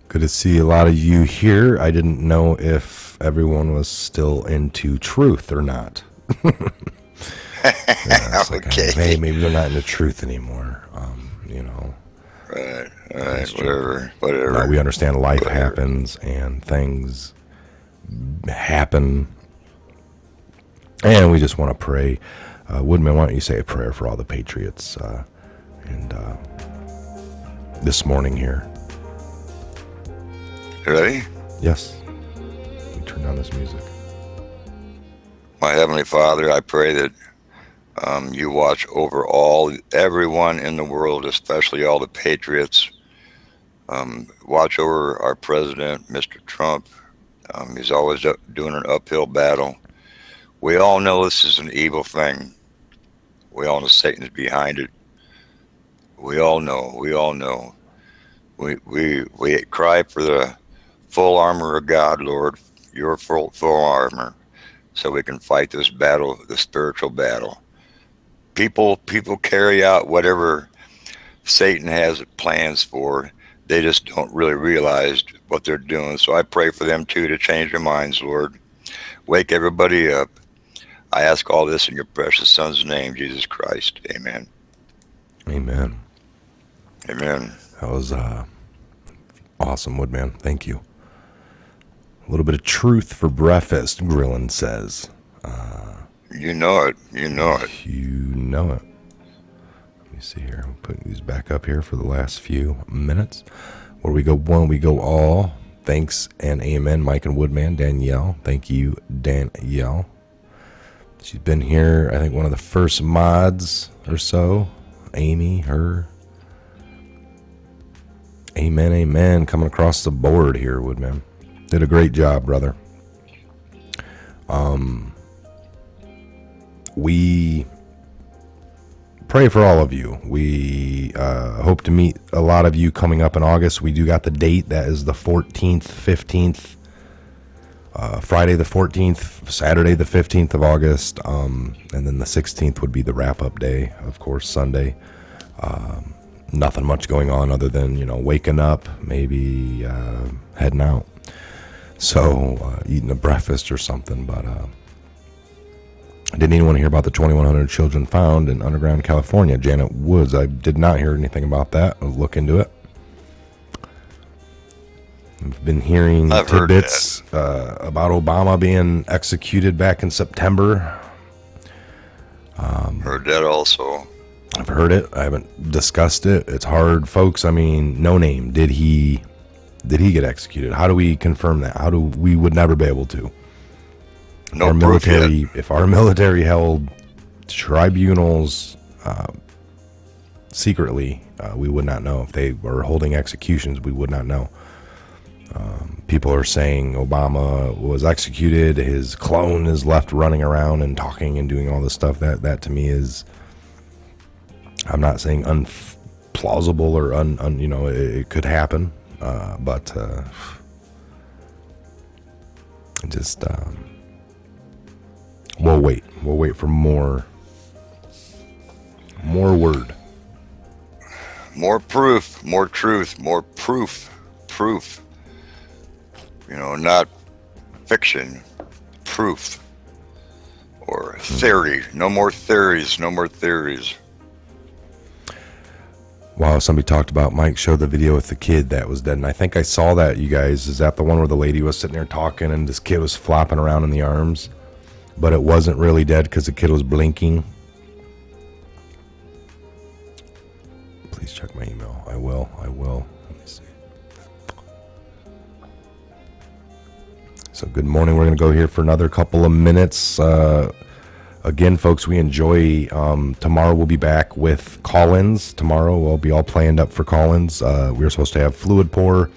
Good to see a lot of you here. I didn't know if everyone was still into truth or not. Okay. Hey, maybe they're not into truth anymore. Right. Whatever. No, we understand life happens and things happen. And we just want to pray. Woodman, why don't you say a prayer for all the Patriots this morning here? You ready? Yes. Let me turn down this music. My Heavenly Father, I pray that you watch over everyone in the world, especially all the Patriots. Watch over our president, Mr. Trump. He's always doing an uphill battle. We all know this is an evil thing. We all know Satan's behind it. We all know. We cry for the full armor of God, Lord, your full armor, so we can fight this battle, the spiritual battle. People carry out whatever Satan has plans for. They just don't really realize what they're doing. So I pray for them too to change their minds, Lord. Wake everybody up. I ask all this in your precious Son's name, Jesus Christ. Amen. Amen. Amen. That was awesome, Woodman. Thank you. A little bit of truth for breakfast, Grillin says. You know it. You know it. You know it. Let me see here. I'm putting these back up here for the last few minutes. Where we go one, we go all. Thanks and amen, Mike and Woodman. Danielle. Thank you, Danielle. She's been here, I think, one of the first mods or so. Amy, her. Amen, amen. Coming across the board here, Woodman. Did a great job, brother. We pray for all of you. We hope to meet a lot of you coming up in August. We do got the date. That is the 14th, 15th, Friday the 14th, Saturday the 15th of August, and then the 16th would be the wrap-up day, of course, Sunday. Nothing much going on other than, waking up, maybe heading out. So, eating a breakfast or something, but didn't anyone hear about the 2,100 children found in underground California? Janet Woods, I did not hear anything about that. I'll look into it. I've been hearing tidbits about Obama being executed back in September. Heard that also. I've heard it. I haven't discussed it. It's hard, folks. I mean, no name. Did he get executed? How do we confirm that? We would never be able to. No our proof military, yet. If our military held tribunals secretly, we would not know. If they were holding executions, we would not know. People are saying Obama was executed. His clone is left running around and talking and doing all this stuff. That to me is, I'm not saying unplausible or it could happen, but just we'll wait. We'll wait for more word, more proof, more truth, more proof. Not fiction, proof or theory. No more theories. Wow, somebody talked about Mike showed the video with the kid that was dead, and I think I saw that, you guys. Is that the one where the lady was sitting there talking and this kid was flopping around in the arms, but it wasn't really dead because the kid was blinking? Please check my email. I will. Let me see. So good morning. We're going to go here for another couple of minutes. Again, folks, we enjoy, tomorrow we'll be back with call-ins. Tomorrow we'll be all planned up for call-ins. We were supposed to have fluid pour.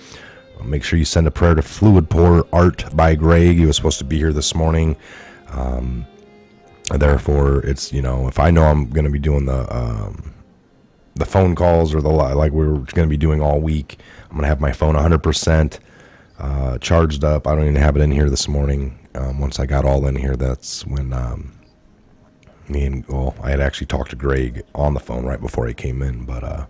Make sure you send a prayer to Fluid Pour Art by Greg. He was supposed to be here this morning. Therefore, it's, if I know I'm going to be doing the phone calls or like we're going to be doing all week, I'm going to have my phone 100% charged up. I don't even have it in here this morning. Once I got all in here, that's when I had actually talked to Greg on the phone right before he came in. But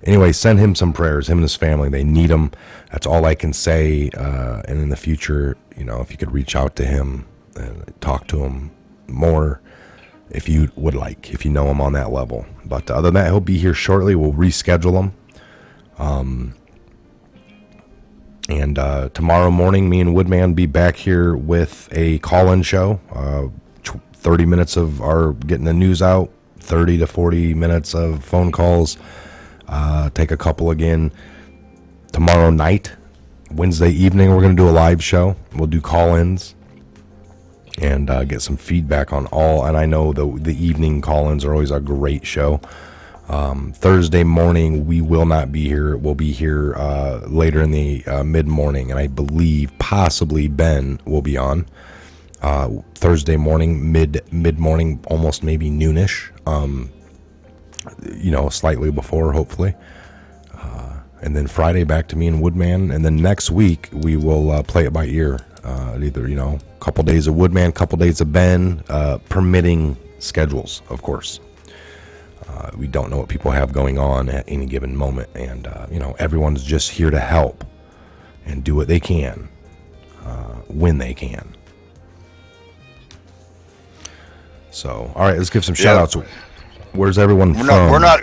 anyway, send him some prayers, him and his family. They need them. That's all I can say. And in the future, if you could reach out to him and talk to him more, if you would like, if you know him on that level. But other than that, he'll be here shortly. We'll reschedule him. And tomorrow morning, me and Woodman be back here with a call-in show. 30 minutes of our getting the news out, 30 to 40 minutes of phone calls. Take a couple again. Tomorrow night, Wednesday evening, we're going to do a live show. We'll do call-ins and get some feedback on all. And I know the evening call-ins are always a great show. Thursday morning, we will not be here. We'll be here later in the mid-morning, and I believe possibly Ben will be on Thursday morning, mid-morning, almost maybe noonish. Slightly before, hopefully. And then Friday back to me and Woodman. And then next week we will play it by ear. Either, a couple days of Woodman, couple days of Ben, permitting schedules, of course. We don't know what people have going on at any given moment. And, everyone's just here to help and do what they can when they can. So, all right, let's give some shout-outs. Where's everyone from? We're not.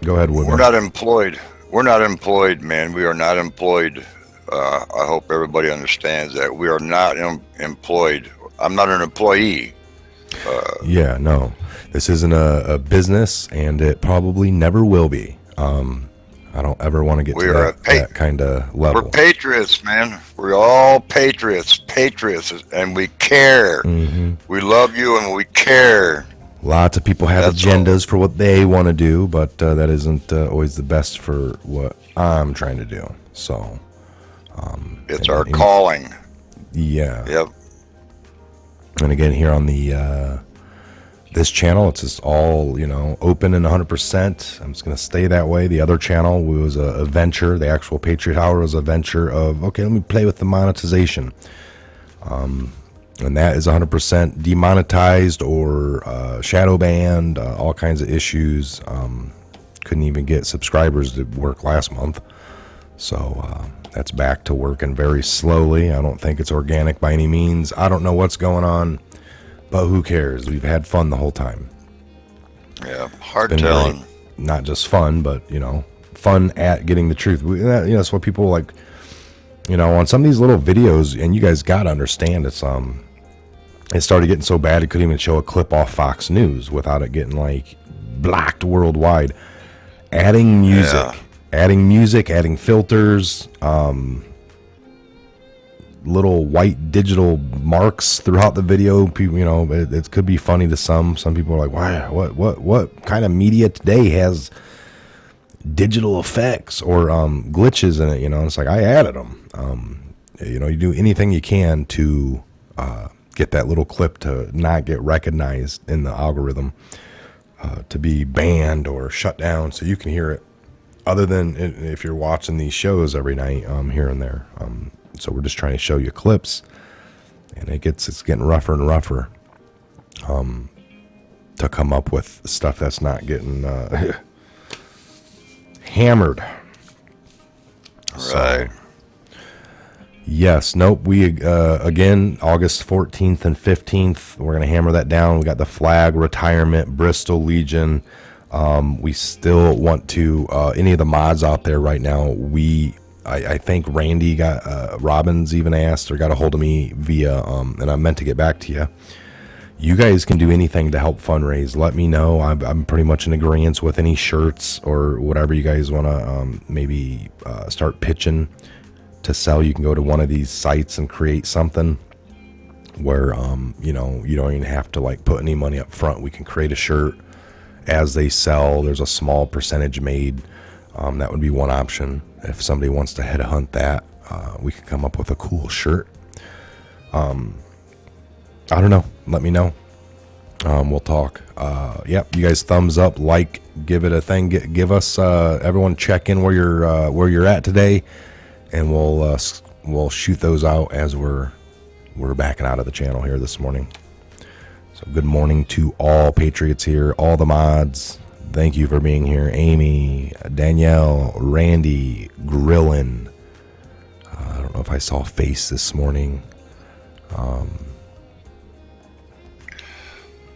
Go ahead, Woodman. We're not employed. We're not employed, man. We are not employed. I hope everybody understands that. We are not employed. I'm not an employee. Yeah, no. This isn't a business, and it probably never will be. I don't ever want to get to that kind of level. We're patriots, man. We're all patriots, and we care. Mm-hmm. We love you, and we care. Lots of people have agendas for what they want to do, but that isn't always the best for what I'm trying to do. So, it's our calling. Yeah. Yep. And again, here on the this channel, it's just all open and 100%. I'm just gonna stay that way. The other channel was a venture. The actual Patriot Hour was a venture of let me play with the monetization. And that is 100% demonetized or shadow banned, all kinds of issues. Couldn't even get subscribers to work last month. So that's back to working very slowly. I don't think it's organic by any means. I don't know what's going on, but who cares? We've had fun the whole time. Yeah, hard telling. Great. Not just fun, but, fun at getting the truth. That's what people like, on some of these little videos, and you guys got to understand it's, it started getting so bad it couldn't even show a clip off Fox News without it getting blocked worldwide. Adding music, adding filters, little white digital marks throughout the video. People, it could be funny to some. Some people are like, "Wow, what kind of media today has digital effects or glitches in it?" It's like I added them. You do anything you can to get that little clip to not get recognized in the algorithm, to be banned or shut down so you can hear it, other than if you're watching these shows every night here and there. So we're just trying to show you clips, and it's getting rougher and rougher to come up with stuff that's not getting hammered. Right. Yes. Nope. We again, August 14th and 15th, we're going to hammer that down. We got the flag retirement, Bristol Legion. We still want to, any of the mods out there right now, I think Randy Robbins even asked or got a hold of me via, and I meant to get back to you. You guys can do anything to help fundraise. Let me know. I'm pretty much in agreement with any shirts or whatever you guys want to maybe start pitching to sell. You can go to one of these sites and create something where you don't even have to put any money up front. We can create a shirt as they sell. There's a small percentage made. That would be one option. If somebody wants to headhunt that, we can come up with a cool shirt. I don't know. Let me know. We'll talk. Yep. You guys thumbs up, give it a thing. Give us everyone check in where you're at today, and we'll shoot those out as we're backing out of the channel here this morning. So good morning to all Patriots here, all the mods. Thank you for being here. Amy, Danielle, Randy, Grillin. I don't know if I saw a face this morning.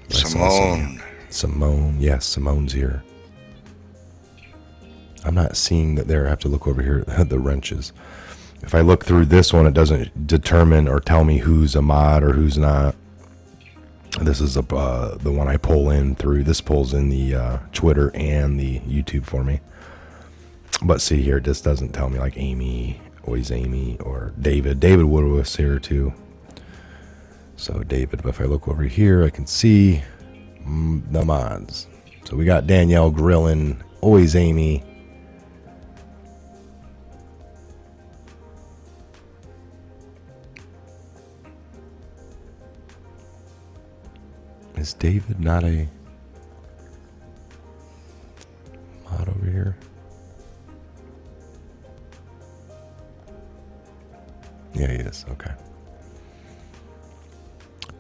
Simone. Yes, Simone's here. I'm not seeing that there. I have to look over here at the wrenches. If I look through this one, it doesn't determine or tell me who's a mod or who's not. This is the one I pull in through. This pulls in the Twitter and the YouTube for me. But see here, it just doesn't tell me Amy, always Amy, or David. David Woodward's here too. So David, if I look over here, I can see the mods. So we got Danielle Grillin, always Amy. Is David not a mod over here? Yeah, he is. Okay.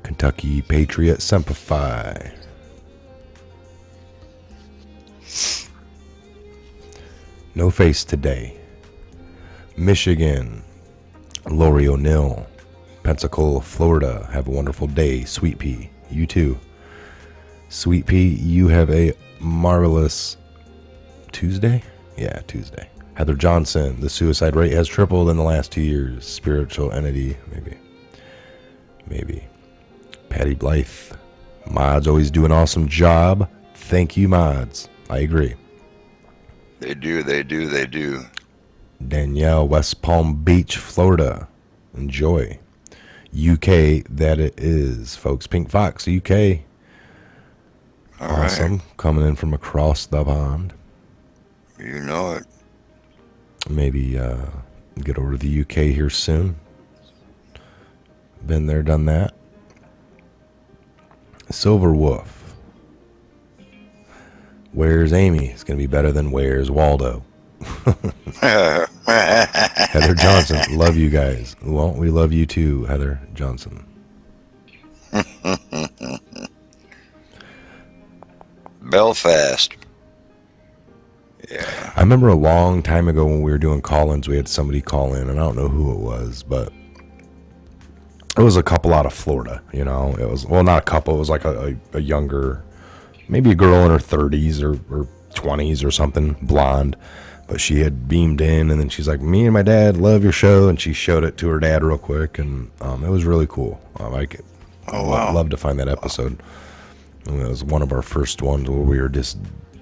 Kentucky Patriot Semper Fi. No face today. Michigan. Lori O'Neill. Pensacola, Florida. Have a wonderful day. Sweet Pea. You too. Sweet Pea, you have a marvelous Tuesday? Yeah, Tuesday. Heather Johnson. The suicide rate has tripled in the last 2 years. Spiritual entity. Maybe. Patty Blythe. Mods always do an awesome job. Thank you, mods. I agree. They do. Danielle, West Palm Beach, Florida. Enjoy. UK, that it is, folks. Pink Fox, UK. Awesome. Right. Coming in from across the pond. You know it. Maybe get over to the UK here soon. Been there, done that. Silver Wolf. Where's Amy? It's going to be better than Where's Waldo. Heather Johnson, love you guys. Well, we love you too, Heather Johnson. Belfast. Yeah. I remember a long time ago when we were doing call-ins, we had somebody call in, and I don't know who it was, but it was a couple out of Florida, you know. It was, well, not a couple, it was like a younger, maybe a girl in her 30s or 20s or something, blonde. But she had beamed in, and then she's like, me and my dad love your show, and she showed it to her dad real quick, and it was really cool. I'd love to find that episode. And it was one of our first ones where we were just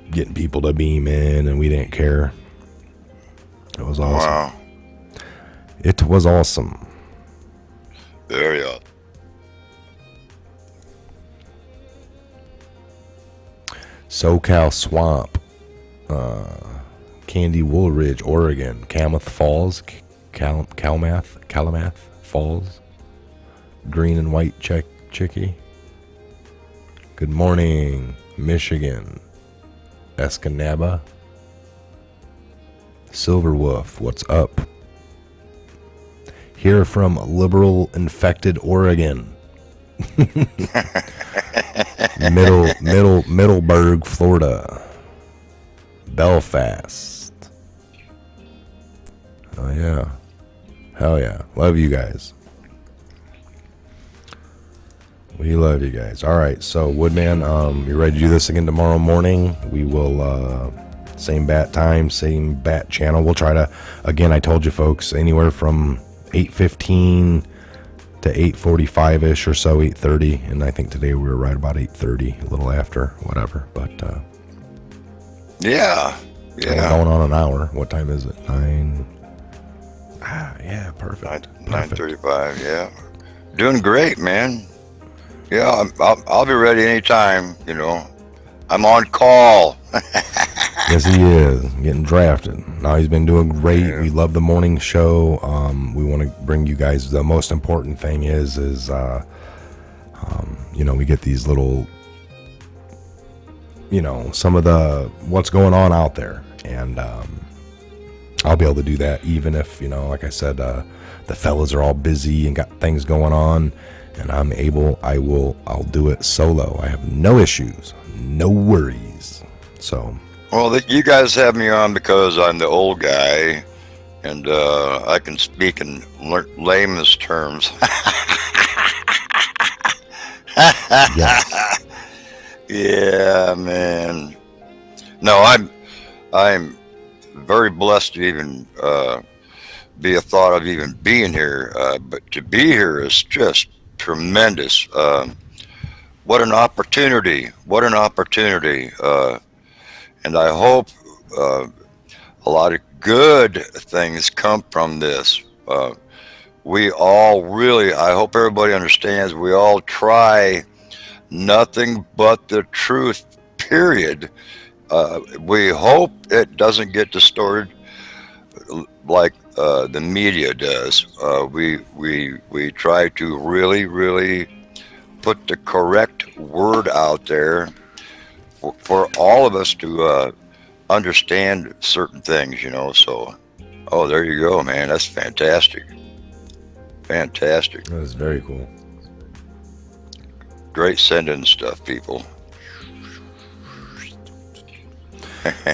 getting people to beam in, and we didn't care. It was awesome. Wow. It was awesome. Very awesome. SoCal Swamp. Candy Woolridge, Oregon. Klamath Falls. Klamath Falls. Green and white chickie. Good morning, Michigan. Escanaba. Silver Wolf, what's up? Here from liberal infected Oregon. Middleburg, Florida. Belfast. Oh yeah. Hell yeah. Love you guys. We love you guys. Alright, so Woodman, you ready to do this again tomorrow morning? We will same bat time, same bat channel. We'll try to, again, I told you folks, anywhere from 8:15 to 8:45ish or so, 8:30, and I think today we were right about 8:30, a little after, whatever. But yeah. We're going on an hour. What time is it? 9. Yeah, perfect. 9:35. Yeah, doing great, man. Yeah, I'll be ready anytime. You know, I'm on call. Yes, he is getting drafted. Now he's been doing great. Yeah. We love the morning show. We want to bring you guys. The most important thing is you know, we get these little, you know, some of the what's going on out there, and I'll be able to do that even if, you know, like I said, the fellas are all busy and got things going on, and I'll do it solo. I have no issues, no worries. So. Well, you guys have me on because I'm the old guy, and I can speak in layman's terms. Yes. Yeah, man. No, I'm very blessed to even be a thought of even being here. But to be here is just tremendous. What an opportunity! What an opportunity! And I hope a lot of good things come from this. We all really, I hope everybody understands, we all try nothing but the truth, period. We hope it doesn't get distorted like the media does. We try to really put the correct word out there for all of us to understand certain things, you know. So, oh, there you go, man. That's fantastic. fantastic. That was very cool. Great send-in stuff, people.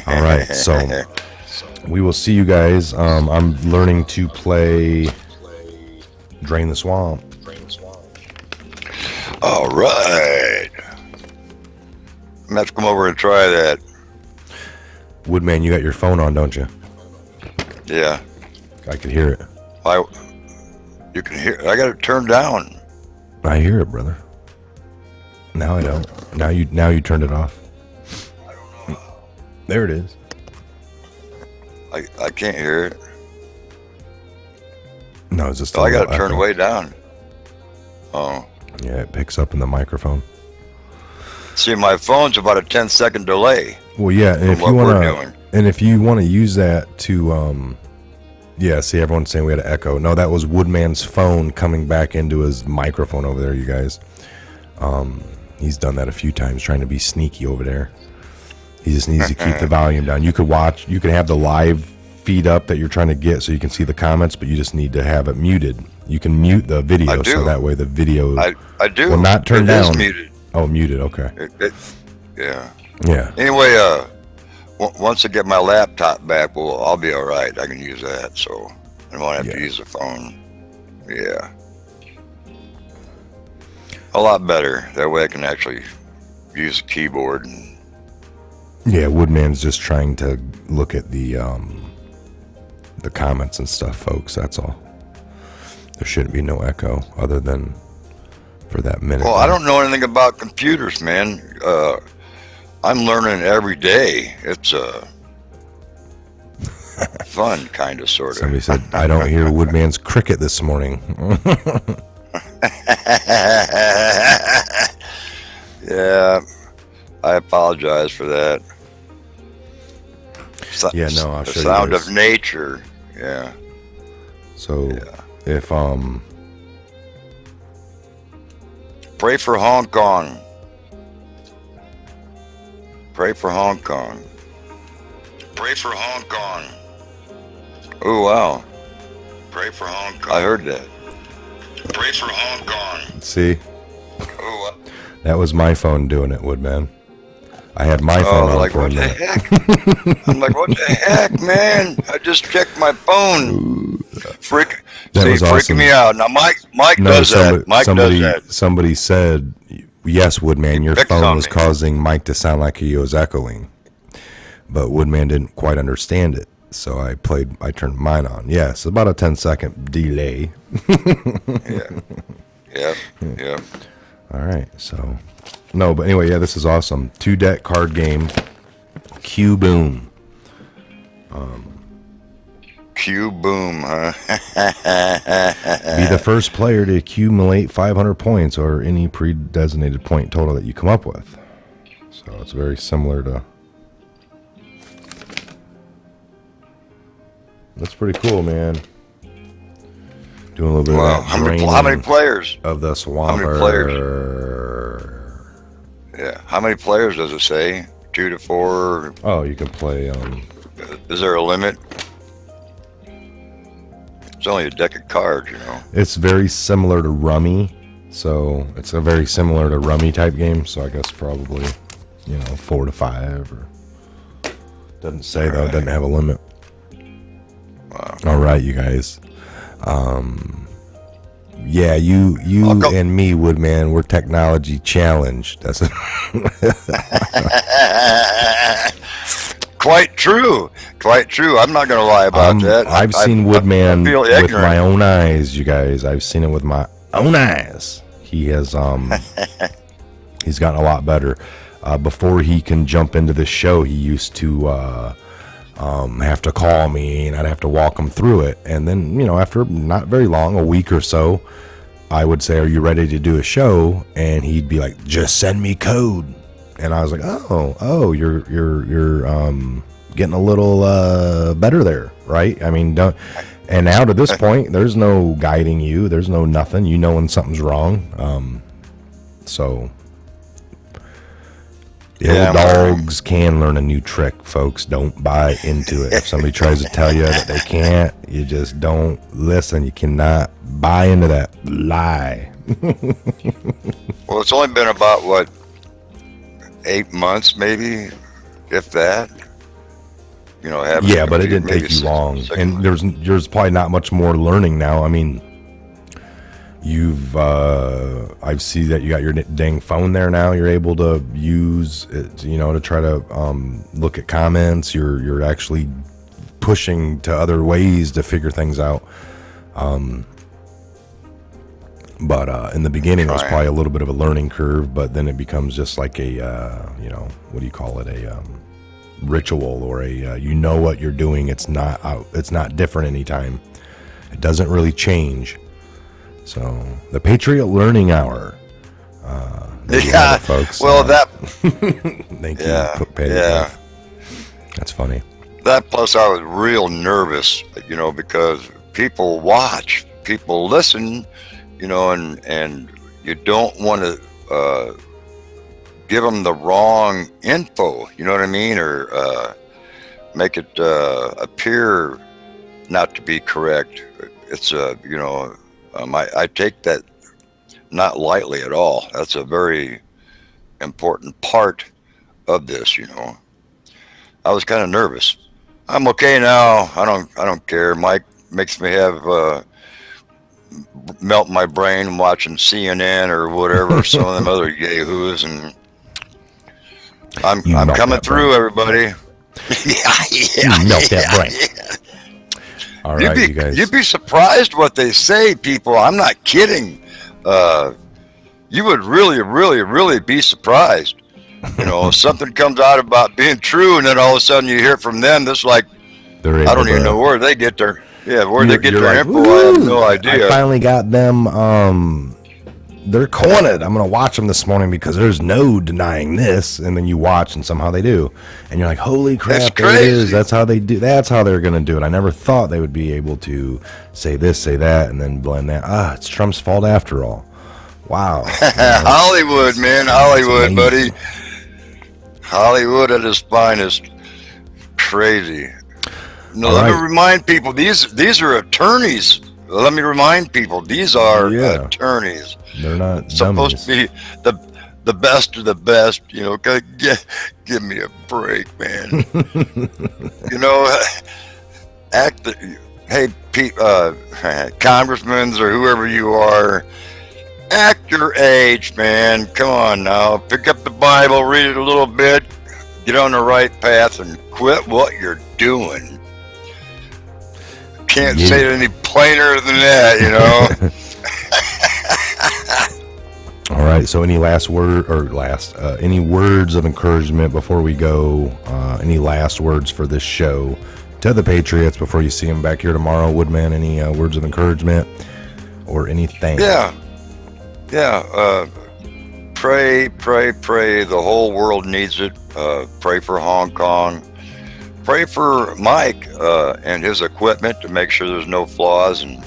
All right, so we will see you guys. I'm learning to play Drain the Swamp. All right. I'm gonna have to come over and try that. Woodman, you got your phone on, don't you? Yeah. I could hear it. You can hear. I got it turned down. I hear it, brother. Now I don't. Now you turned it off. I don't know. There it is. I can't hear it. No, it's just. I got it turned way down. Oh. Yeah, it picks up in the microphone. See, my phone's about a 10-second delay. Well, yeah, and if you want to use that to, yeah. See, everyone's saying we had an echo. No, that was Woodman's phone coming back into his microphone over there. You guys. He's done that a few times, trying to be sneaky over there. He just needs to keep the volume down. You could have the live feed up that you're trying to get so you can see the comments, but you just need to have it muted. You can mute the video so that way the video I do. will not turn down. It is muted. Oh, muted. Okay. Yeah. Yeah. Anyway, once I get my laptop back, I'll be all right. I can use that, so I won't have to use the phone. Yeah. A lot better. That way I can actually use the keyboard. Yeah, Woodman's just trying to look at the comments and stuff, folks. That's all. There shouldn't be no echo other than for that minute. Well, I don't know anything about computers, man. I'm learning every day. It's fun, kind of, sort of. Somebody said, I don't hear Woodman's cricket this morning. Yeah, I apologize for that. Yeah, no, I'll show you. The sound of nature. Yeah. So, if pray for Hong Kong. Pray for Hong Kong. Pray for Hong Kong. Oh wow. Pray for Hong Kong. I heard that. Pray for Hong Kong. See? Oh. That was my phone doing it, Woodman. I had my phone on for a minute. I'm like, what the heck, man? I just checked my phone. Freaking me out. Now, Mike does that. Mike does that. Somebody said, yes, Woodman, your phone was causing Mike to sound like he was echoing. But Woodman didn't quite understand it. So I turned mine on. Yes, about a 10-second delay. Yeah. All right, so no, but anyway, yeah, this is awesome. 2-deck card game. Q Boom. Q Boom, huh? Be the first player to accumulate 500 points or any pre-designated point total that you come up with. So it's very similar to. That's pretty cool, man. Doing a little bit of that. How many players? Of the Swamper. How many players? Yeah. How many players does it say? 2 to 4? Oh, you can play. Is there a limit? It's only a deck of cards, you know. It's very similar to Rummy. So it's a very similar to Rummy type game. So I guess probably, 4 to 5. Or doesn't say though. It doesn't have a limit. Wow. All right, you guys. Yeah, you and me, Woodman, we're technology challenged. That's it. Quite true. I'm not going to lie about that. I've seen Woodman with my own eyes, you guys. I've seen it with my own eyes. He has, he's gotten a lot better. Before he can jump into the show, he used to have to call me, and I'd have to walk him through it. And then, after not very long, a week or so, I would say, "Are you ready to do a show?" And he'd be like, "Just send me code." And I was like, "Oh, you're getting a little better there, right?" I mean, don't. And now to this point, there's no guiding you. There's no nothing. You know when something's wrong. So Ill dogs can learn a new trick, folks. Don't buy into it. If somebody tries to tell you that they can't, you just don't listen. You cannot buy into that lie. Well, it's only been about, what, 8 months maybe, if that. You know, yeah, but it didn't take you long. And there's probably not much more learning now. I mean, I see that you got your dang phone there now. You're able to use it, you know, to try to look at comments. You're actually pushing to other ways to figure things out. But in the beginning, it was probably a little bit of a learning curve. But then it becomes just like a, you know, what do you call it? A ritual, or a you know what you're doing. It's not different anytime. It doesn't really change. So the Patriot Learning Hour. Yeah, folks. Well, that. Thank you. Yeah. That's funny. That plus, I was real nervous, you know, because people watch, people listen, you know, and you don't want to give them the wrong info, you know what I mean, or make it appear not to be correct. It's you know. I take that not lightly at all. That's a very important part of this, you know. I was kind of nervous. I'm okay now. I don't care. Mike makes me have melt my brain watching CNN or whatever, some of them other yahoos, and I'm coming through, everybody. yeah, melt that brain. All right, you guys. You'd be surprised what they say, people. I'm not kidding. You would really, really, really be surprised. You know, something comes out about being true, and then all of a sudden you hear from them. That's like, I don't even know where they get their they get their info. I have no idea. I finally got them. They're cornered. I'm gonna watch them this morning because there's no denying this. And then you watch, and somehow they do, and you're like, "Holy crap! There it is. That's how they do. That's how they're gonna do it." I never thought they would be able to say this, say that, and then blend that. It's Trump's fault after all. Wow. Hollywood, man, Hollywood, buddy. Hollywood at its finest. Crazy. No, let me remind people. These are attorneys. Let me remind people, these are attorneys. They're not supposed to be the best of the best. You know, give me a break, man. You know, hey, congressmen or whoever you are, act your age, man. Come on now, pick up the Bible, read it a little bit, get on the right path, and quit what you're doing. Can't say it any plainer than that, you know. All right. So, any last word any words of encouragement before we go? Any last words for this show to the Patriots before you see them back here tomorrow, Woodman? Any words of encouragement or anything? Yeah. Pray. The whole world needs it. Pray for Hong Kong. Pray for Mike and his equipment to make sure there's no flaws, and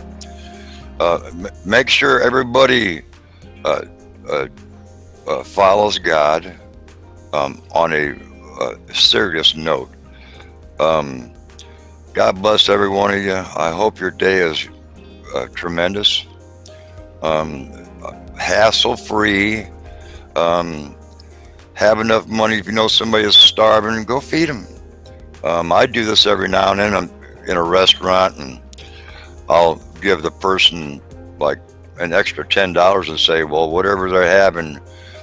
make sure everybody follows God on a serious note. God bless every one of you. I hope your day is tremendous, hassle-free. Have enough money. If you know somebody is starving, go feed them. I do this every now and then. I'm in a restaurant and I'll give the person like an extra $10 and say, well, whatever they're having,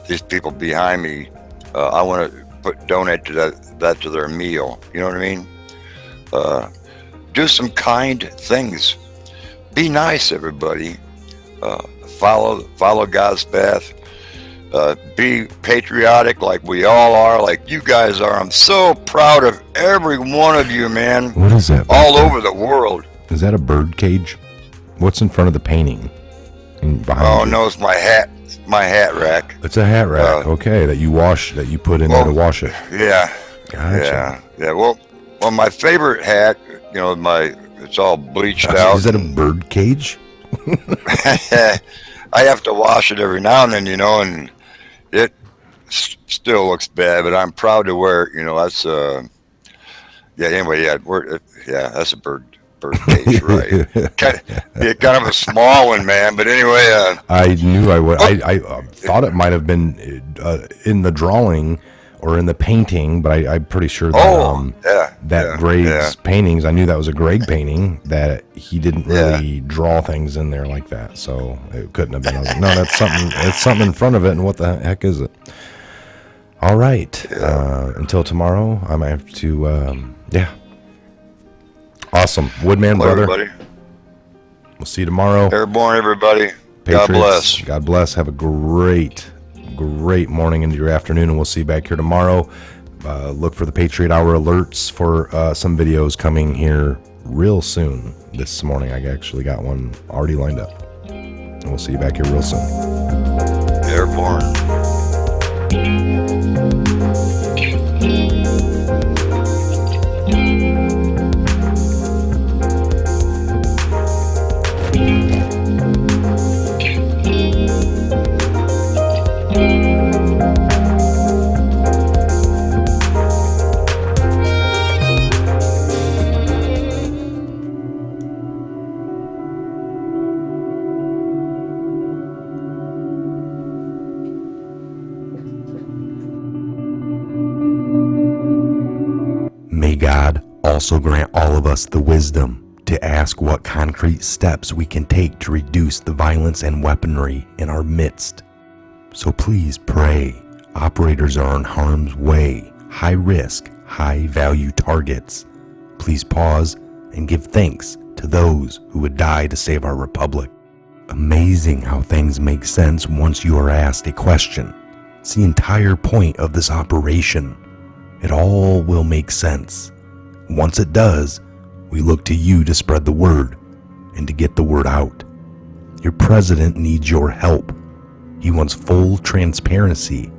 these people behind me, I want to donate to that to their meal. You know what I mean? Do some kind things. Be nice, everybody. Follow God's path. Be patriotic like we all are, like you guys are. I'm so proud of every one of you, man. What is that? All over the world. Is that a bird cage? What's in front of the painting? No, it's my hat. My hat rack. It's a hat rack. Okay, that you wash, that you put in there to wash it. Yeah. Gotcha. Yeah. Well, my favorite hat, you know, it's all bleached out. Is that a bird cage? I have to wash it every now and then, you know, and still looks bad, but I'm proud to wear it. You know, that's anyway, that's a bird cage, right? kind of a small one, man. But anyway, I knew I would. I thought it might have been in the drawing or in the painting, but I'm pretty sure that Greg's paintings. I knew that was a Greg painting. That he didn't really draw things in there like that, so it couldn't have been. I was like, no, that's something. It's something in front of it, and what the heck is it? All right. Until tomorrow, I might have to. Awesome. Woodman, brother. Everybody. We'll see you tomorrow. Airborne, everybody. Patriots, God bless. God bless. Have a great morning into your afternoon, and we'll see you back here tomorrow. Look for the Patriot Hour alerts for some videos coming here real soon. This morning, I actually got one already lined up. And we'll see you back here real soon. Airborne. May God also grant all of us the wisdom to ask what concrete steps we can take to reduce the violence and weaponry in our midst. So please pray. Operators are in harm's way, high risk, high value targets. Please pause and give thanks to those who would die to save our republic. Amazing how things make sense once you are asked a question. It's the entire point of this operation. It all will make sense. Once it does, we look to you to spread the word and to get the word out. Your president needs your help. He wants full transparency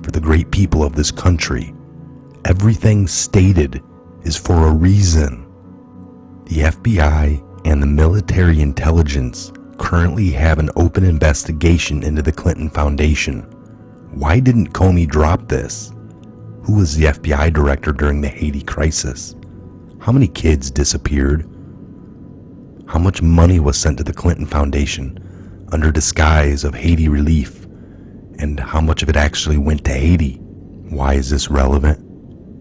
for the great people of this country. Everything stated is for a reason. The FBI and the military intelligence currently have an open investigation into the Clinton Foundation. Why didn't Comey drop this? Who was the FBI director during the Haiti crisis? How many kids disappeared? How much money was sent to the Clinton Foundation under disguise of Haiti relief? And how much of it actually went to Haiti? Why is this relevant?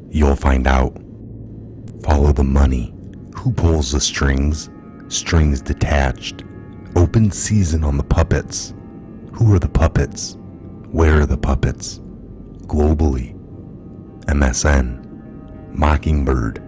You'll find out. Follow the money. Who pulls the strings? Strings detached. Open season on the puppets. Who are the puppets? Where are the puppets? Globally. MSN, Mockingbird,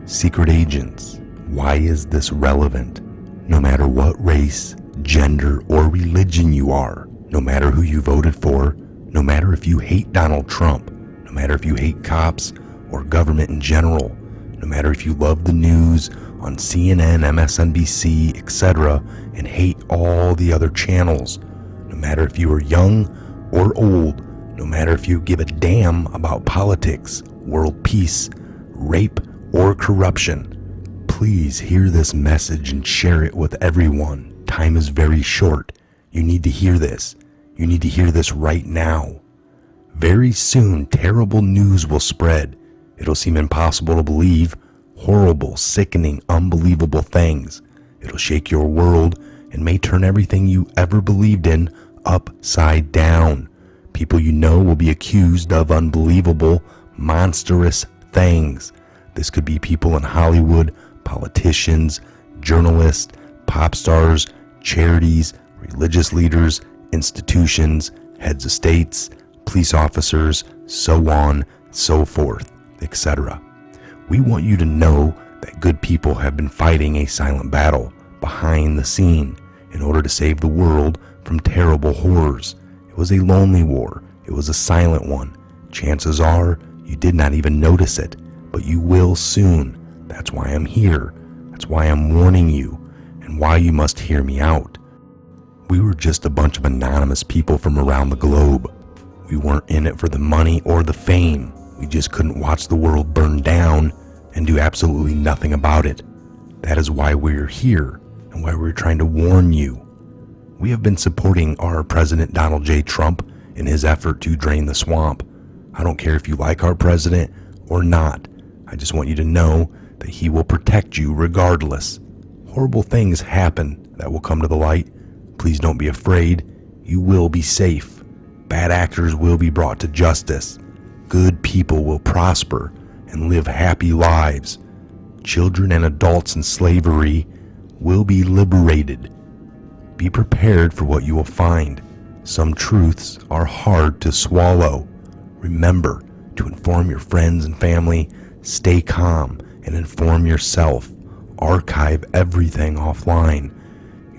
secret agents. Why is this relevant? No matter what race, gender, or religion you are, no matter who you voted for, no matter if you hate Donald Trump, no matter if you hate cops or government in general, no matter if you love the news on CNN, MSNBC, etc., and hate all the other channels, no matter if you are young or old, no matter if you give a damn about politics, world peace, rape, or corruption, please hear this message and share it with everyone. Time is very short. You need to hear this. You need to hear this right now. Very soon, terrible news will spread. It'll seem impossible to believe. Horrible, sickening, unbelievable things. It'll shake your world and may turn everything you ever believed in upside down. People you know will be accused of unbelievable, monstrous things. This could be people in Hollywood, politicians, journalists, pop stars, charities, religious leaders, institutions, heads of states, police officers, so on, so forth, etc. We want you to know that good people have been fighting a silent battle behind the scene in order to save the world from terrible horrors. It was a lonely war. It was a silent one. Chances are you did not even notice it, but you will soon. That's why I'm here. That's why I'm warning you, and why you must hear me out. We were just a bunch of anonymous people from around the globe. We weren't in it for the money or the fame. We just couldn't watch the world burn down and do absolutely nothing about it. That is why we're here and why we're trying to warn you. We have been supporting our President Donald J. Trump in his effort to drain the swamp. I don't care if you like our president or not. I just want you to know that he will protect you regardless. Horrible things happen that will come to the light. Please don't be afraid. You will be safe. Bad actors will be brought to justice. Good people will prosper and live happy lives. Children and adults in slavery will be liberated. Be prepared for what you will find. Some truths are hard to swallow. Remember to inform your friends and family. Stay calm and inform yourself. Archive everything offline.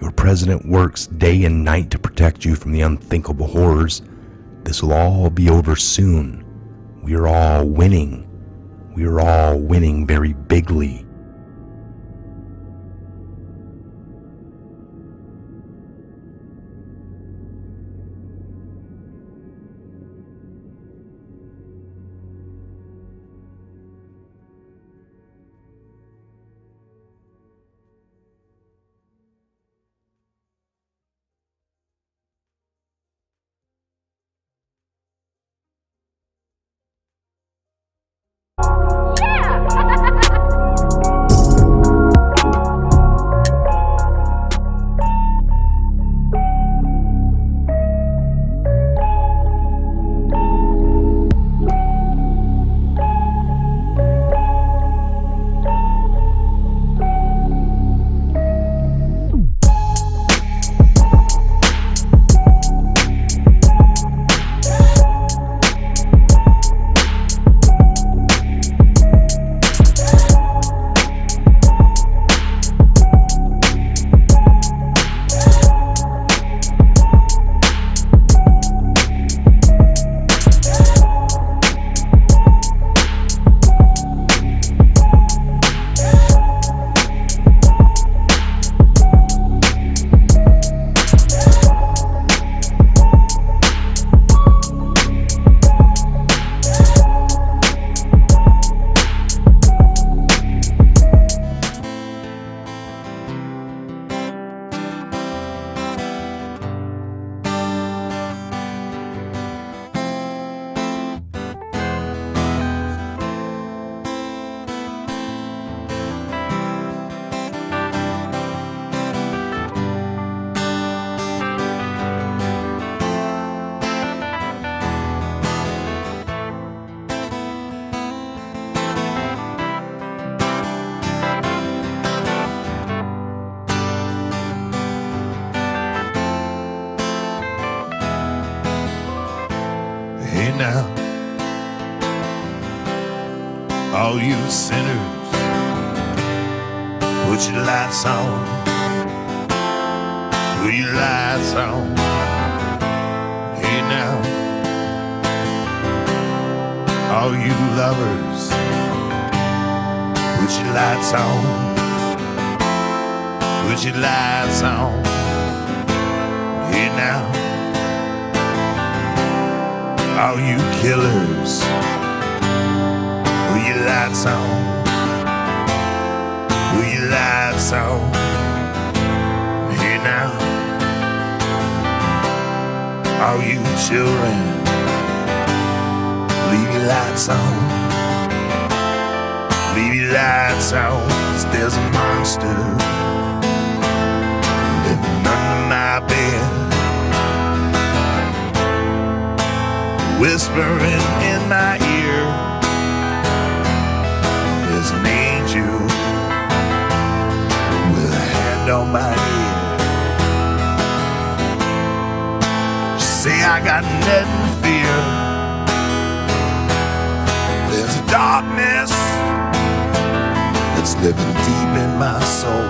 Your president works day and night to protect you from the unthinkable horrors. This will all be over soon. We are all winning. We are all winning very bigly. Now, all you sinners, put your lights on, put your lights on. Hey now, all you lovers, put your lights on, put your lights on. Hey now, all you killers, put your lights on, put your lights on. Here now, all you children, leave your lights on, leave your lights on. 'Cause there's a monster living under my bed, whispering in my ear. There's an angel with a hand on my ear. She say I got nothing to fear. There's a darkness that's living deep in my soul.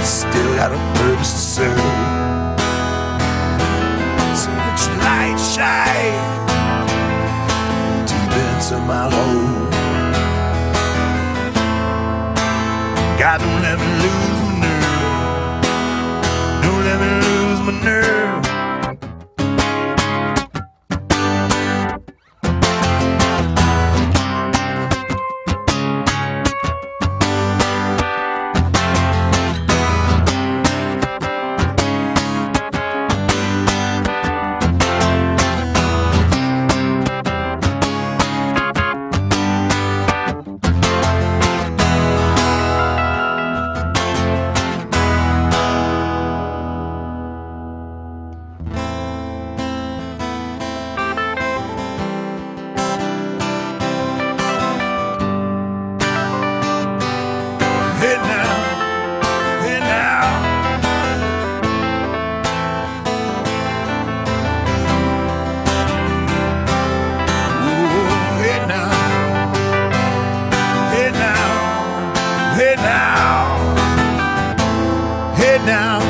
Still got a purpose to serve. Light shine deep into my hole. God, don't let me lose my nerve. Don't let me lose my nerve. now. Hey now.